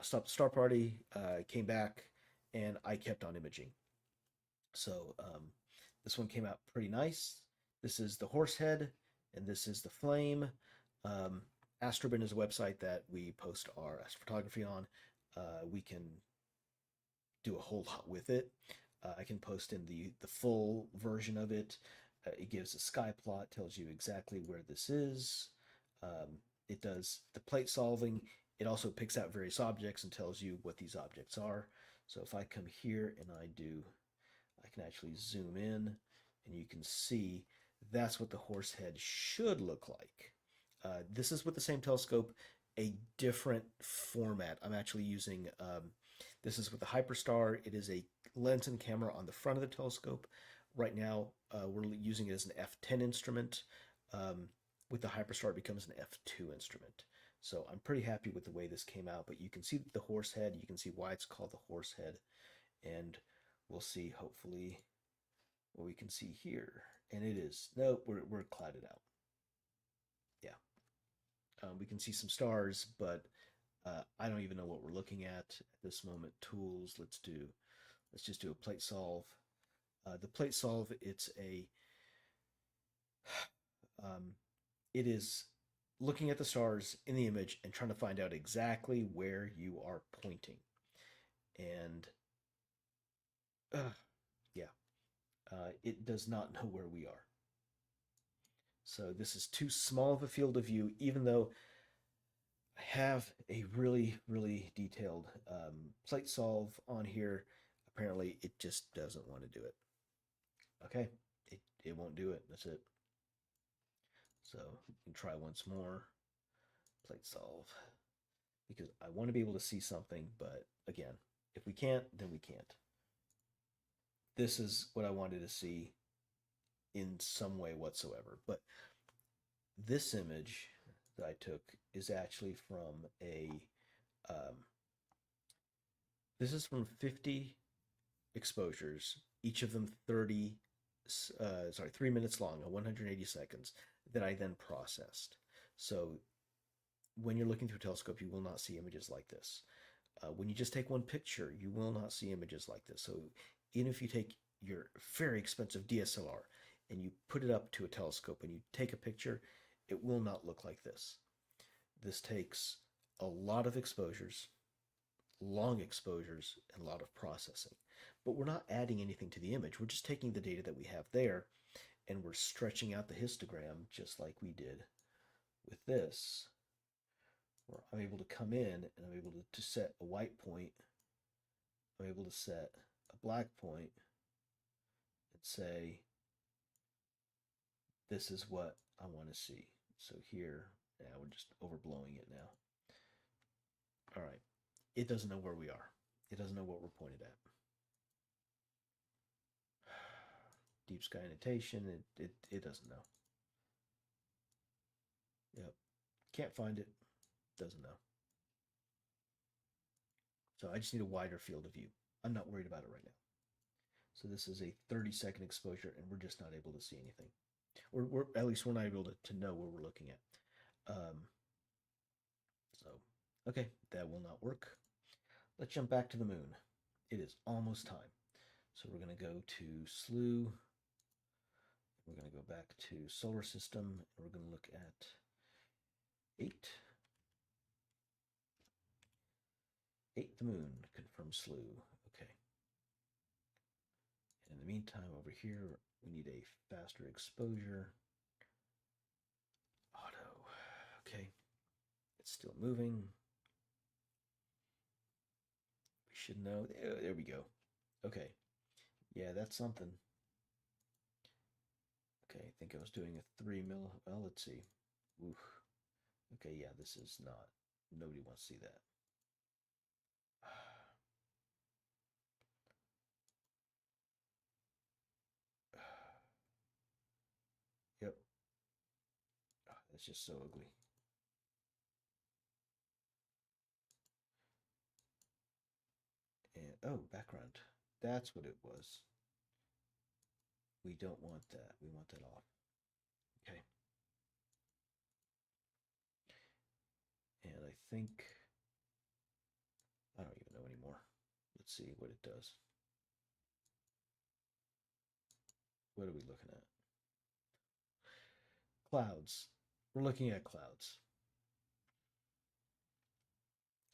stopped the star party, came back, and I kept on imaging. So this one came out pretty nice. This is the horse head, and this is the flame. Astrobin is a website that we post our astrophotography on. We can do a whole lot with it. I can post in the full version of it. It gives a sky plot, tells you exactly where this is. It does the plate solving. It also picks out various objects and tells you what these objects are. So if I come here and I can actually zoom in and you can see that's what the horse head should look like. This is with the same telescope, a different format. I'm actually using, this is with the Hyperstar. It is a lens and camera on the front of the telescope. Right now, we're using it as an f10 instrument. With the Hyperstar, it becomes an f2 instrument. So I'm pretty happy with the way this came out, but you can see the horse head. You can see why it's called the horse head. And we'll see, hopefully, what we can see here. And it is, no, we're clouded out. Yeah. We can see some stars, but I don't even know what we're looking at this moment. Tools, let's just do a plate solve. The plate solve, it is looking at the stars in the image and trying to find out exactly where you are pointing. And it does not know where we are. So this is too small of a field of view, even though I have a really, really detailed plate solve on here. Apparently, it just doesn't want to do it. Okay, it won't do it. That's it. So we can try once more. Plate solve. Because I want to be able to see something, but again, if we can't, then we can't. This is what I wanted to see in some way whatsoever. But this image that I took is actually from this is from 50 exposures, each of them 3 minutes long, 180 seconds, that I then processed. So when you're looking through a telescope, you will not see images like this. When you just take one picture, you will not see images like this. So even if you take your very expensive DSLR and you put it up to a telescope and you take a picture, it will not look like this. This takes a lot of exposures. long exposures and a lot of processing. But we're not adding anything to the image. We're just taking the data that we have there and we're stretching out the histogram just like we did with this, where I'm able to come in and I'm able to set a white point. I'm able to set a black point and say, this is what I want to see. So here, yeah, we're just overblowing it now. All right. It doesn't know where we are. It doesn't know what we're pointed at. Deep sky annotation, it doesn't know. Yep. Can't find it. Doesn't know. So I just need a wider field of view. I'm not worried about it right now. So this is a 30-second exposure, and we're just not able to see anything. We're at least we're not able to know where we're looking at. So, okay, that will not work. Let's jump back to the moon. It is almost time. So we're going to go to slew. We're going to go back to solar system, and we're going to look at 8. 8 the moon, confirm slew. Okay. And in the meantime, over here, we need a faster exposure. Auto. Okay. It's still moving. We should know. There we go. Okay. Yeah, that's something. Okay, I think I was doing a 3 mil. Well, let's see. Oof. Okay, yeah, this is not. Nobody wants to see that. Yep. That's just so ugly. And oh, background. That's what it was. We don't want that. We want that off. Okay. And I think I don't even know anymore. Let's see what it does. What are we looking at? Clouds. We're looking at clouds.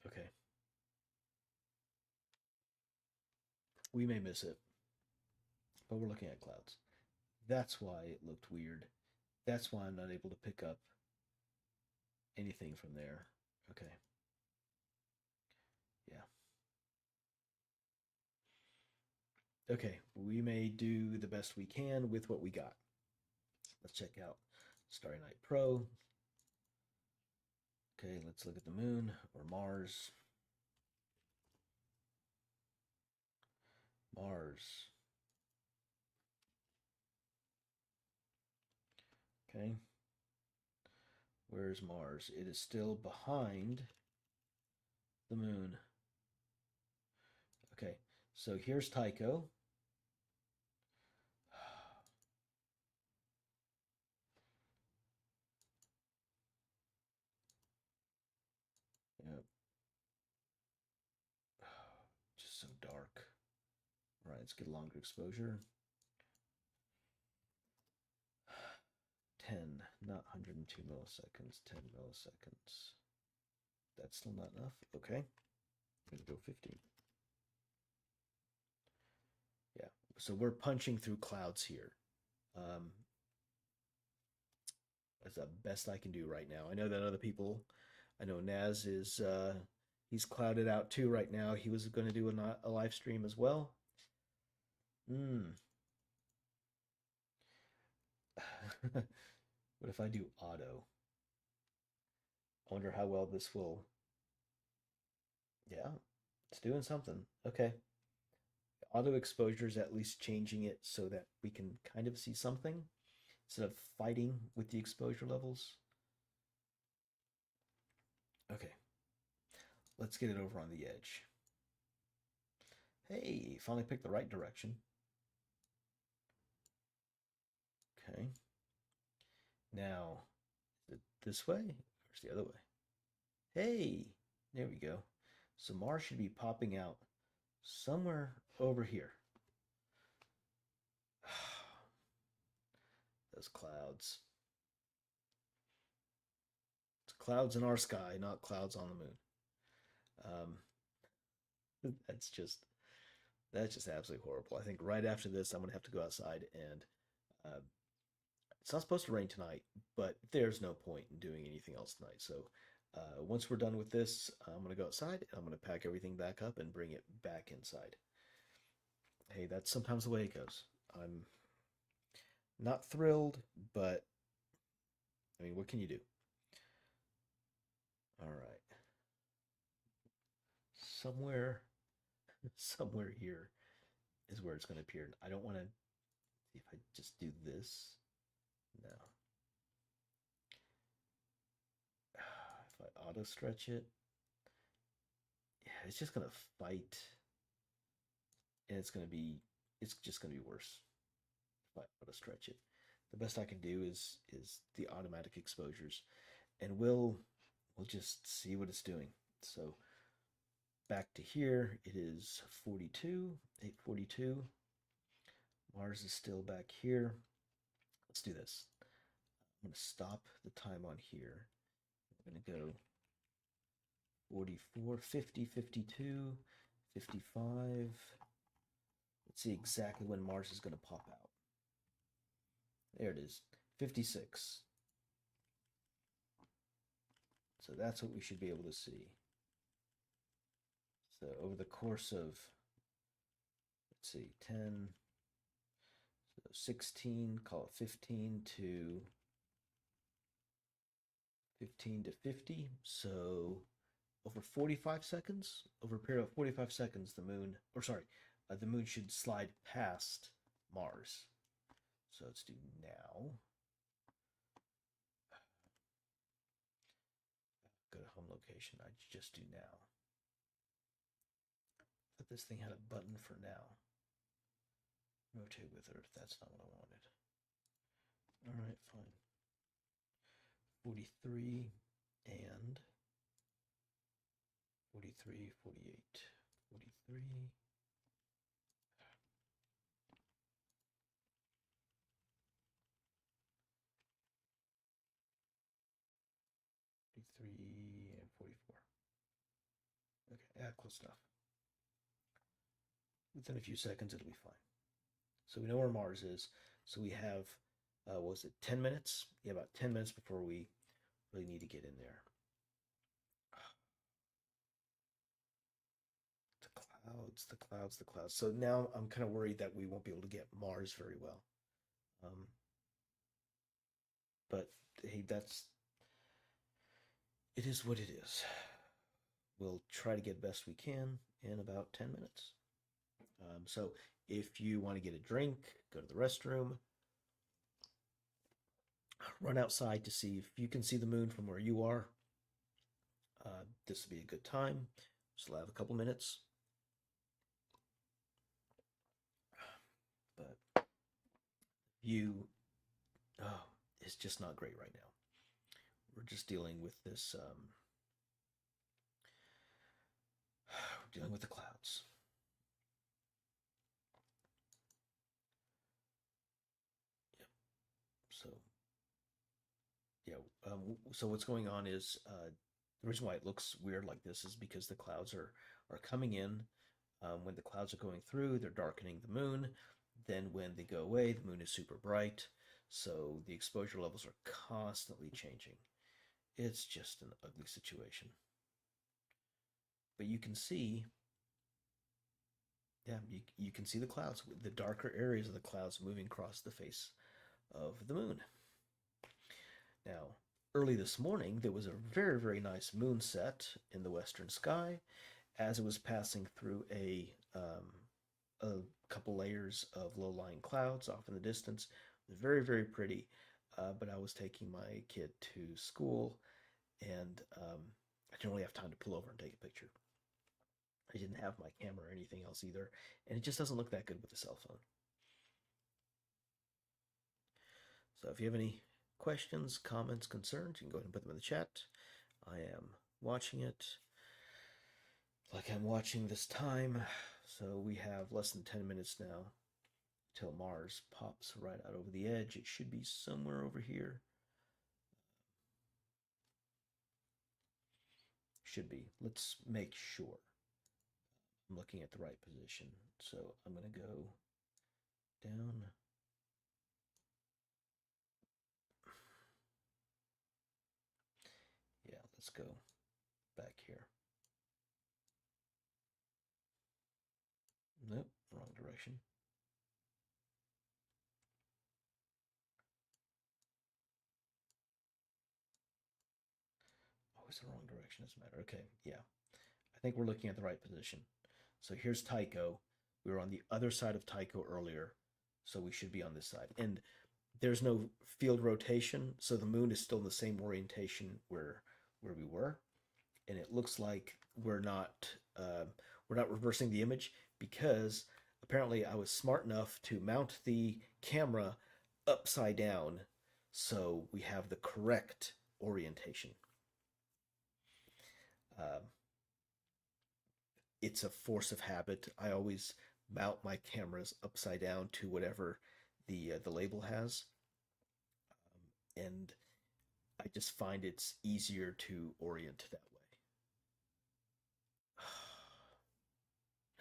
Okay. We may miss it, but we're looking at clouds. That's why it looked weird. That's why I'm not able to pick up anything from there. Okay. Yeah. Okay, we may do the best we can with what we got. Let's check out Starry Night Pro. Okay, let's look at the moon or Mars. Mars. Okay. Where's Mars? It is still behind the moon. Okay, so here's Tycho. Yep. Just so dark. All right, let's get a longer exposure. 10, not 102 milliseconds, 10 milliseconds. That's still not enough. Okay, I'm gonna go 15. Yeah, so we're punching through clouds here. That's the best I can do right now. I know that other people, I know Naz is, he's clouded out too right now. He was going to do a live stream as well. What if I do auto? I wonder how well this will. Yeah, it's doing something. Okay. Auto exposure is at least changing it so that we can kind of see something instead of fighting with the exposure levels. Okay. Let's get it over on the edge. Hey, finally picked the right direction. Okay. Now, is it this way or is it the other way? Hey, there we go. So Mars should be popping out somewhere over here. Those clouds. It's clouds in our sky, not clouds on the moon. That's just that's just absolutely horrible. I think right after this, I'm gonna have to go outside and uh, it's not supposed to rain tonight, but there's no point in doing anything else tonight. So once we're done with this, I'm gonna go outside and I'm gonna pack everything back up and bring it back inside. Hey, that's sometimes the way it goes. I'm not thrilled, but I mean, what can you do? All right, somewhere, somewhere here is where it's gonna appear. I don't want to. See if I just do this. No. If I auto stretch it, yeah, it's just gonna fight, and it's just gonna be worse if I auto stretch it. The best I can do is the automatic exposures, and we'll just see what it's doing. So back to here, it is 42, 842. Mars is still back here. Let's do this. I'm gonna stop the time on here. I'm gonna go 44, 50, 52, 55. Let's see exactly when Mars is going to pop out. There it is, 56. So that's what we should be able to see. So over the course of, let's see, 10, so 16, call it 15 to 50. So over 45 seconds, over a period of 45 seconds, the moon should slide past Mars. So let's do now. Go to home location. I just do now. But this thing had a button for now. Rotate with Earth. That's not what I wanted. All right, fine. 43 and 43, 48, 43. 43 and 44. Okay, yeah, close enough. Within a few seconds, it'll be fine. So we know where Mars is. So we have, what was it, 10 minutes? Yeah, about 10 minutes before we really need to get in there. The clouds, the clouds, the clouds. So now I'm kind of worried that we won't be able to get Mars very well. But hey, it is what it is. We'll try to get best we can in about 10 minutes. So if you want to get a drink, go to the restroom, run outside to see if you can see the moon from where you are. This would be a good time. Still have a couple minutes. But view, oh, it's just not great right now. We're just dealing with this, we're dealing with the clouds. Yep. So, yeah. So what's going on is the reason why it looks weird like this is because the clouds are coming in. When the clouds are going through, they're darkening the moon. Then when they go away, the moon is super bright. So the exposure levels are constantly changing. It's just an ugly situation. But you can see, yeah, you can see the clouds, the darker areas of the clouds moving across the face of the moon. Now, early this morning, there was a very, very nice moonset in the western sky as it was passing through a couple layers of low-lying clouds off in the distance. It was very, very pretty, but I was taking my kid to school, and I didn't really have time to pull over and take a picture. I didn't have my camera or anything else either, and it just doesn't look that good with a cell phone. So if you have any questions, comments, concerns, you can go ahead and put them in the chat. I am watching it like I'm watching this time. So we have less than 10 minutes now till Mars pops right out over the edge. It should be somewhere over here. Should be. Let's make sure. I'm looking at the right position. So I'm going to go down. Yeah, let's go back here. Nope, wrong direction. Always the wrong direction, doesn't matter. Okay, yeah. I think we're looking at the right position. So here's Tycho. We were on the other side of Tycho earlier, so we should be on this side. And there's no field rotation, so the moon is still in the same orientation where we were. And it looks like we're not reversing the image because apparently I was smart enough to mount the camera upside down, so we have the correct orientation. Uh, it's a force of habit. I always mount my cameras upside down to whatever the label has, and I just find it's easier to orient that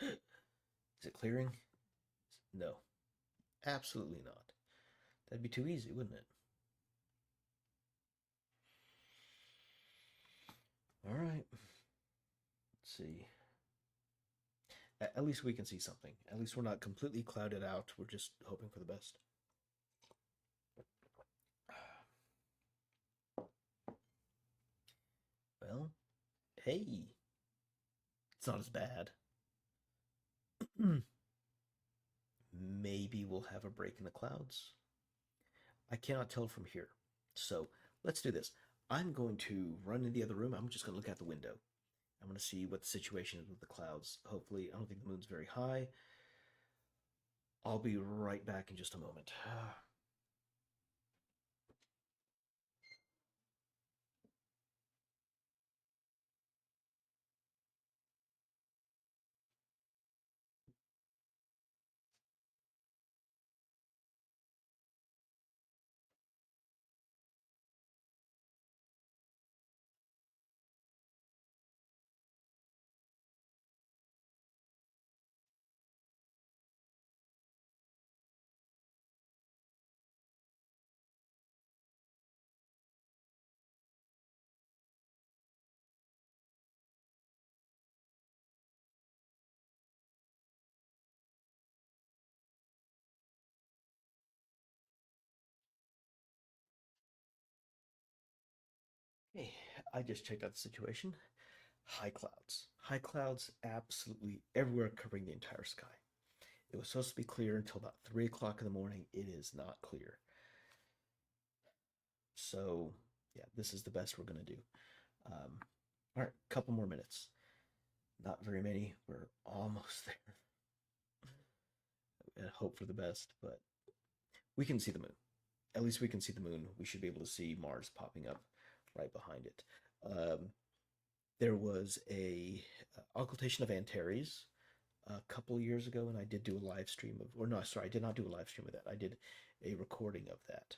way. Is it clearing? No, absolutely not. That'd be too easy, wouldn't it? All right. Let's see. At least we can see something. At least we're not completely clouded out. We're just hoping for the best. Well, hey, it's not as bad. Maybe we'll have a break in the clouds. I cannot tell from here. So let's do this. I'm going to run in the other room. I'm just going to look out the window. I'm going to see what the situation is with the clouds. Hopefully, I don't think the moon's very high. I'll be right back in just a moment. Hey, I just checked out the situation. High clouds. High clouds absolutely everywhere covering the entire sky. It was supposed to be clear until about 3 o'clock in the morning. It is not clear. So, yeah, this is the best we're going to do. All right, couple more minutes. Not very many. We're almost there. And hope for the best, but we can see the moon. At least we can see the moon. We should be able to see Mars popping up right behind it. There was a occultation of Antares a couple of years ago, and I did do a live stream of, or no, sorry, I did not do a live stream of that. I did a recording of that.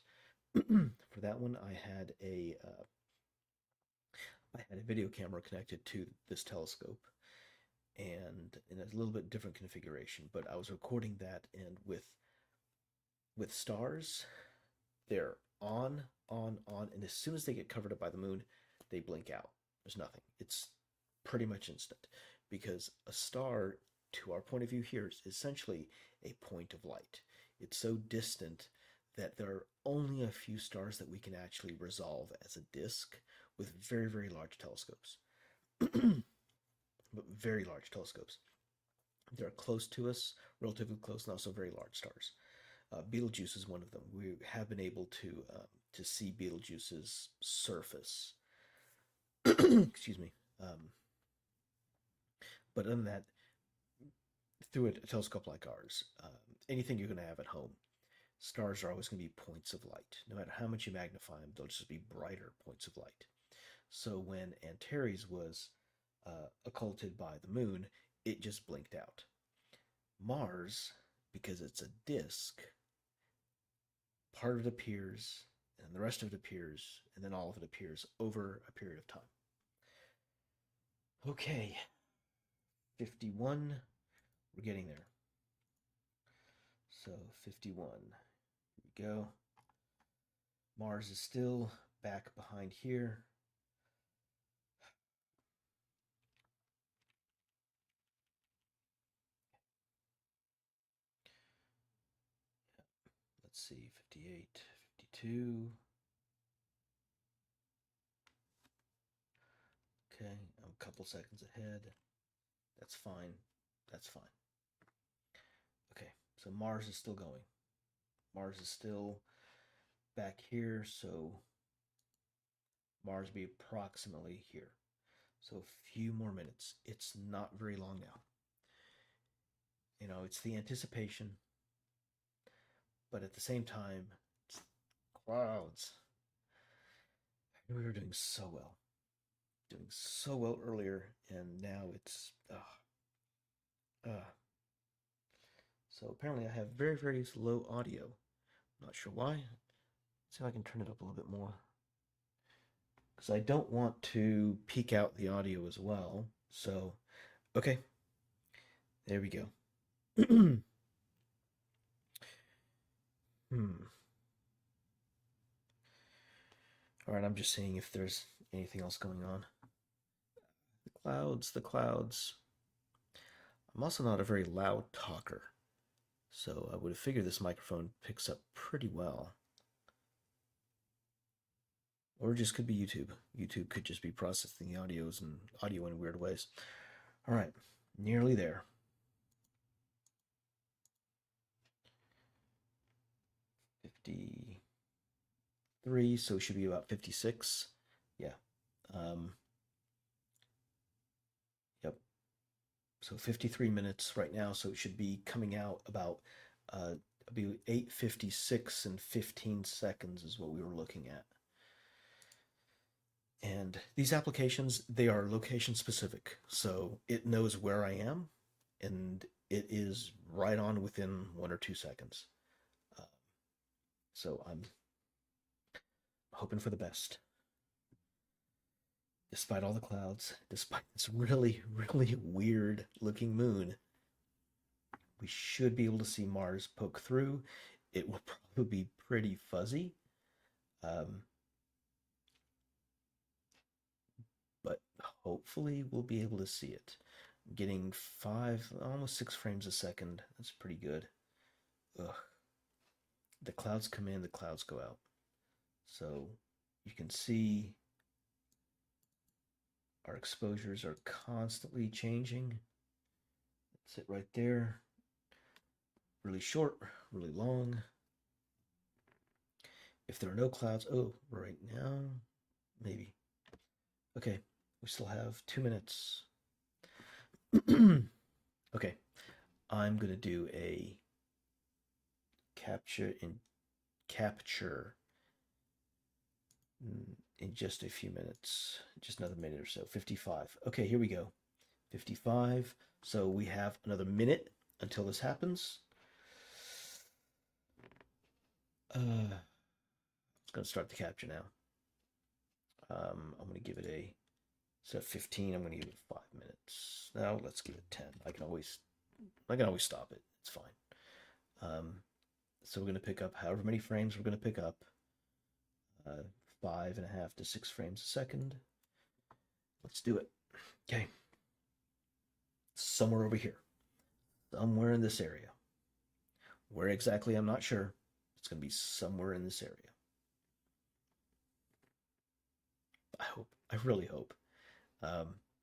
For that one, I had a video camera connected to this telescope, and in a little bit different configuration. But I was recording that, and with stars, they're on, and as soon as they get covered up by the moon, they blink out. There's nothing. It's pretty much instant because a star, to our point of view here, is essentially a point of light. It's so distant that there are only a few stars that we can actually resolve as a disk with very, very large telescopes. But very large telescopes. They're close to us, relatively close, and also very large stars. Betelgeuse is one of them. We have been able to see Betelgeuse's surface. Excuse me. But other than that, through a telescope like ours, anything you're going to have at home, stars are always going to be points of light. No matter how much you magnify them, they'll just be brighter points of light. So when Antares was occulted by the moon, it just blinked out. Mars, because it's a disk, part of it appears, and the rest of it appears, and then all of it appears over a period of time. Okay, 51. We're getting there. So 51. Here we go. Mars is still back behind here. Let's see, 58, 52. Okay, I'm a couple seconds ahead. That's fine. That's fine. Okay, so Mars is still going. Mars is still back here, so Mars will be approximately here. So a few more minutes. It's not very long now. You know, it's the anticipation, but at the same time, it's clouds. We were doing so well. Doing so well earlier, and now it's so apparently I have very, very low audio. I'm not sure why. Let's see if I can turn it up a little bit more. Because I don't want to peak out the audio as well. So, okay. There we go. All right, I'm just seeing if there's anything else going on. The clouds. I'm also not a very loud talker, so I would have figured this microphone picks up pretty well. Or it just could be YouTube. YouTube could just be processing the audio in weird ways. All right, nearly there. 53, so it should be about 56. Yeah. Yep. So 53 minutes right now, so it should be coming out about 8:56 and 15 seconds is what we were looking at. And these applications, they are location specific. So it knows where I am, and it is right on within 1 or 2 seconds. So I'm hoping for the best. Despite all the clouds, despite this really, really weird looking moon, we should be able to see Mars poke through. It will probably be pretty fuzzy. But hopefully we'll be able to see it. I'm getting 5, almost 6 frames a second. That's pretty good. Ugh. The clouds come in, the clouds go out. So you can see our exposures are constantly changing. That's it right there. Really short, really long. If there are no clouds, oh, right now, maybe. Okay, we still have 2 minutes. Okay, I'm gonna do a capture in just a few minutes, just another minute or so. 55. Okay, here we go. 55. So we have another minute until this happens. I'm gonna start the capture now. I'm gonna give it instead of 15, I'm gonna give it 5 minutes. Now let's give it 10. I can always stop it. It's fine. So we're gonna pick up however many frames we're gonna pick up. 5.5 to 6 frames a second. Let's do it. Okay. Somewhere over here. Somewhere in this area. Where exactly, I'm not sure. It's going to be somewhere in this area. I hope. I really hope.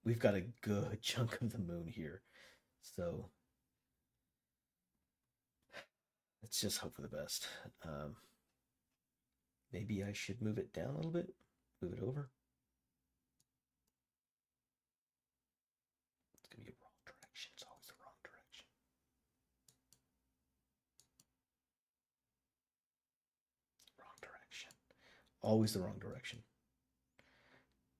We've got a good chunk of the moon here. So let's just hope for the best. Maybe I should move it down a little bit, move it over. It's going to be a wrong direction. It's always the wrong direction. Wrong direction. Always the wrong direction.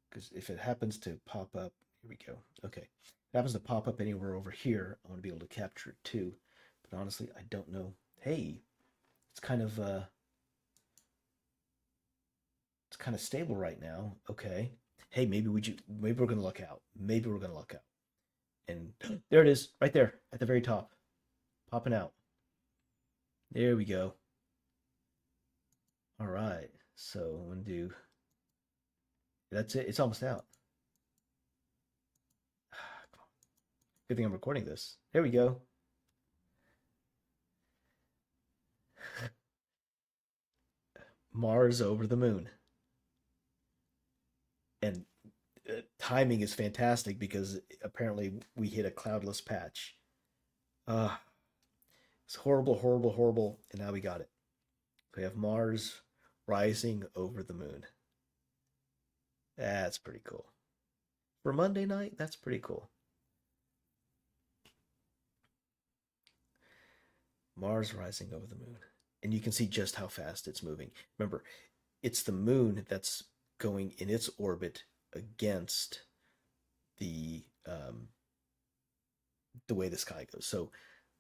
Because if it happens to pop up, here we go. Okay. If it happens to pop up anywhere over here, I want to be able to capture it too. But honestly, I don't know. Hey, it's kind of stable right now. Okay. Hey, maybe we're gonna luck out. Maybe we're gonna luck out. And there it is, right there at the very top, popping out. There we go. All right, so I'm gonna do. That's it. It's almost out. Good thing I'm recording this. There we go. Mars over the moon. And timing is fantastic because apparently we hit a cloudless patch. Uh, it's horrible, horrible, horrible. And now we got it. We have Mars rising over the moon. That's pretty cool. For Monday night, that's pretty cool. Mars rising over the moon. And you can see just how fast it's moving. Remember, it's the moon that's going in its orbit against the the way the sky goes. So,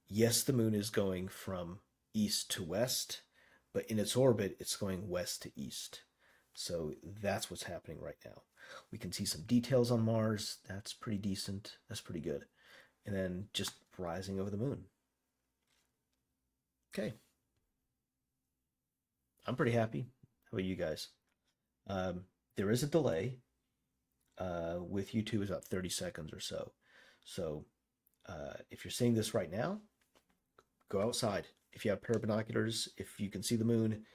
yes, the moon is going from east to west, but in its orbit, it's going west to east. So that's what's happening right now. We can see some details on Mars. That's pretty decent. That's pretty good. And then just rising over the moon. Okay. I'm pretty happy. How about you guys? There is a delay. With YouTube, is about 30 seconds or so. So if you're seeing this right now, go outside. If you have pair of binoculars, if you can see the moon,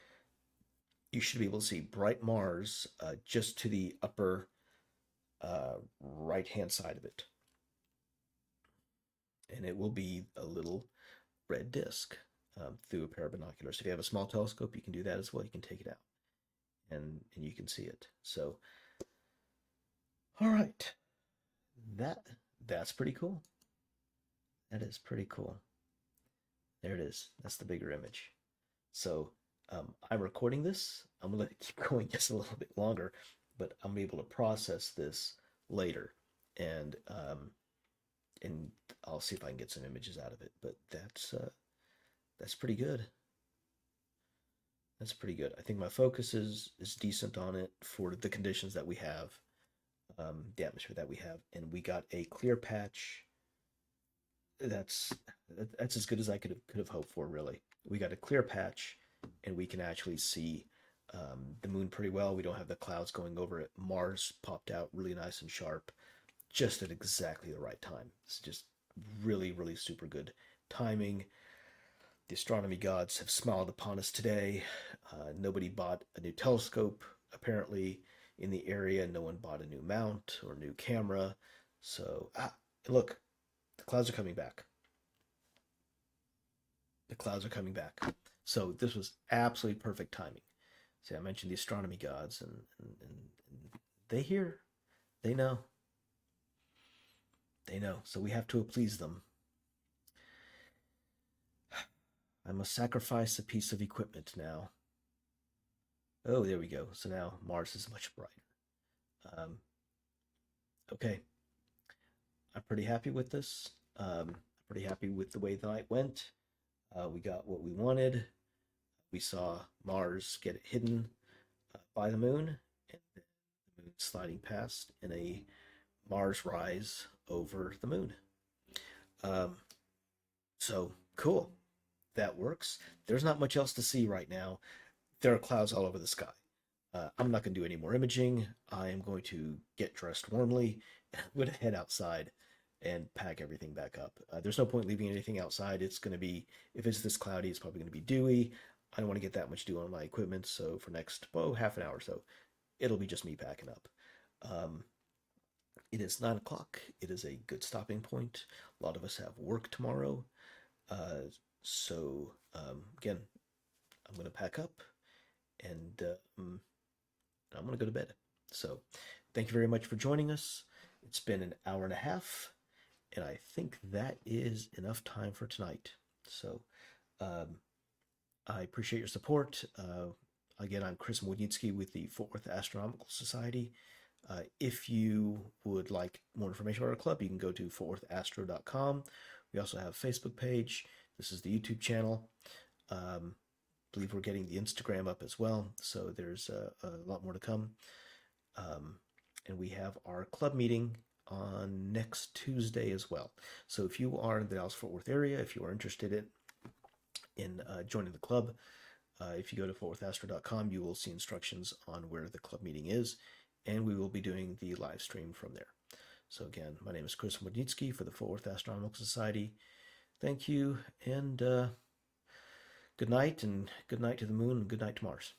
you should be able to see bright Mars just to the upper right-hand side of it. And it will be a little red disk through a pair of binoculars. If you have a small telescope, you can do that as well. You can take it out and you can see it. So, all right, that's pretty cool. That is pretty cool. There it is. That's the bigger image. So I'm recording this. I'm gonna let it keep going just a little bit longer, but I'm gonna be able to process this later, and I'll see if I can get some images out of it. But that's pretty good. That's pretty good. I think my focus is decent on it for the conditions that we have, the atmosphere that we have, and we got a clear patch. That's that's as good as I could have hoped for. Really, we got a clear patch, and we can actually see the moon pretty well. We don't have the clouds going over it. Mars popped out really nice and sharp, just at exactly the right time. It's just really, really super good timing. The astronomy gods have smiled upon us today. Nobody bought a new telescope, apparently, in the area. No one bought a new mount or new camera. So, look, the clouds are coming back. The clouds are coming back. So this was absolutely perfect timing. See, I mentioned the astronomy gods, and they hear, they know, they know. So we have to please them. I must sacrifice a piece of equipment now. Oh, there we go. So now Mars is much brighter. Okay, I'm pretty happy with this. Pretty happy with the way the night went. We got what we wanted. We saw Mars get hidden by the moon, and the moon sliding past in a Mars rise over the moon. So cool. That works. There's not much else to see right now. There are clouds all over the sky. I'm not going to do any more imaging. I am going to get dressed warmly, and I'm going to head outside and pack everything back up. There's no point leaving anything outside. It's going to be, if it's this cloudy, it's probably going to be dewy. I don't want to get that much dew on my equipment, so for next, half an hour or so, it'll be just me packing up. It is 9 o'clock. It is a good stopping point. A lot of us have work tomorrow. So, again, I'm going to pack up and I'm going to go to bed. So, thank you very much for joining us. It's been an hour and a half, and I think that is enough time for tonight. So, I appreciate your support. Again, I'm Chris Wojnicki with the Fort Worth Astronomical Society. If you would like more information about our club, you can go to fortworthastro.com. We also have a Facebook page. This is the YouTube channel. I believe we're getting the Instagram up as well, so there's a lot more to come. And we have our club meeting on next Tuesday as well. So if you are in the Dallas-Fort Worth area, if you are interested in joining the club, if you go to fortworthastro.com, you will see instructions on where the club meeting is, and we will be doing the live stream from there. So again, my name is Chris Modnitsky for the Fort Worth Astronomical Society. Thank you, and good night to the moon, and good night to Mars.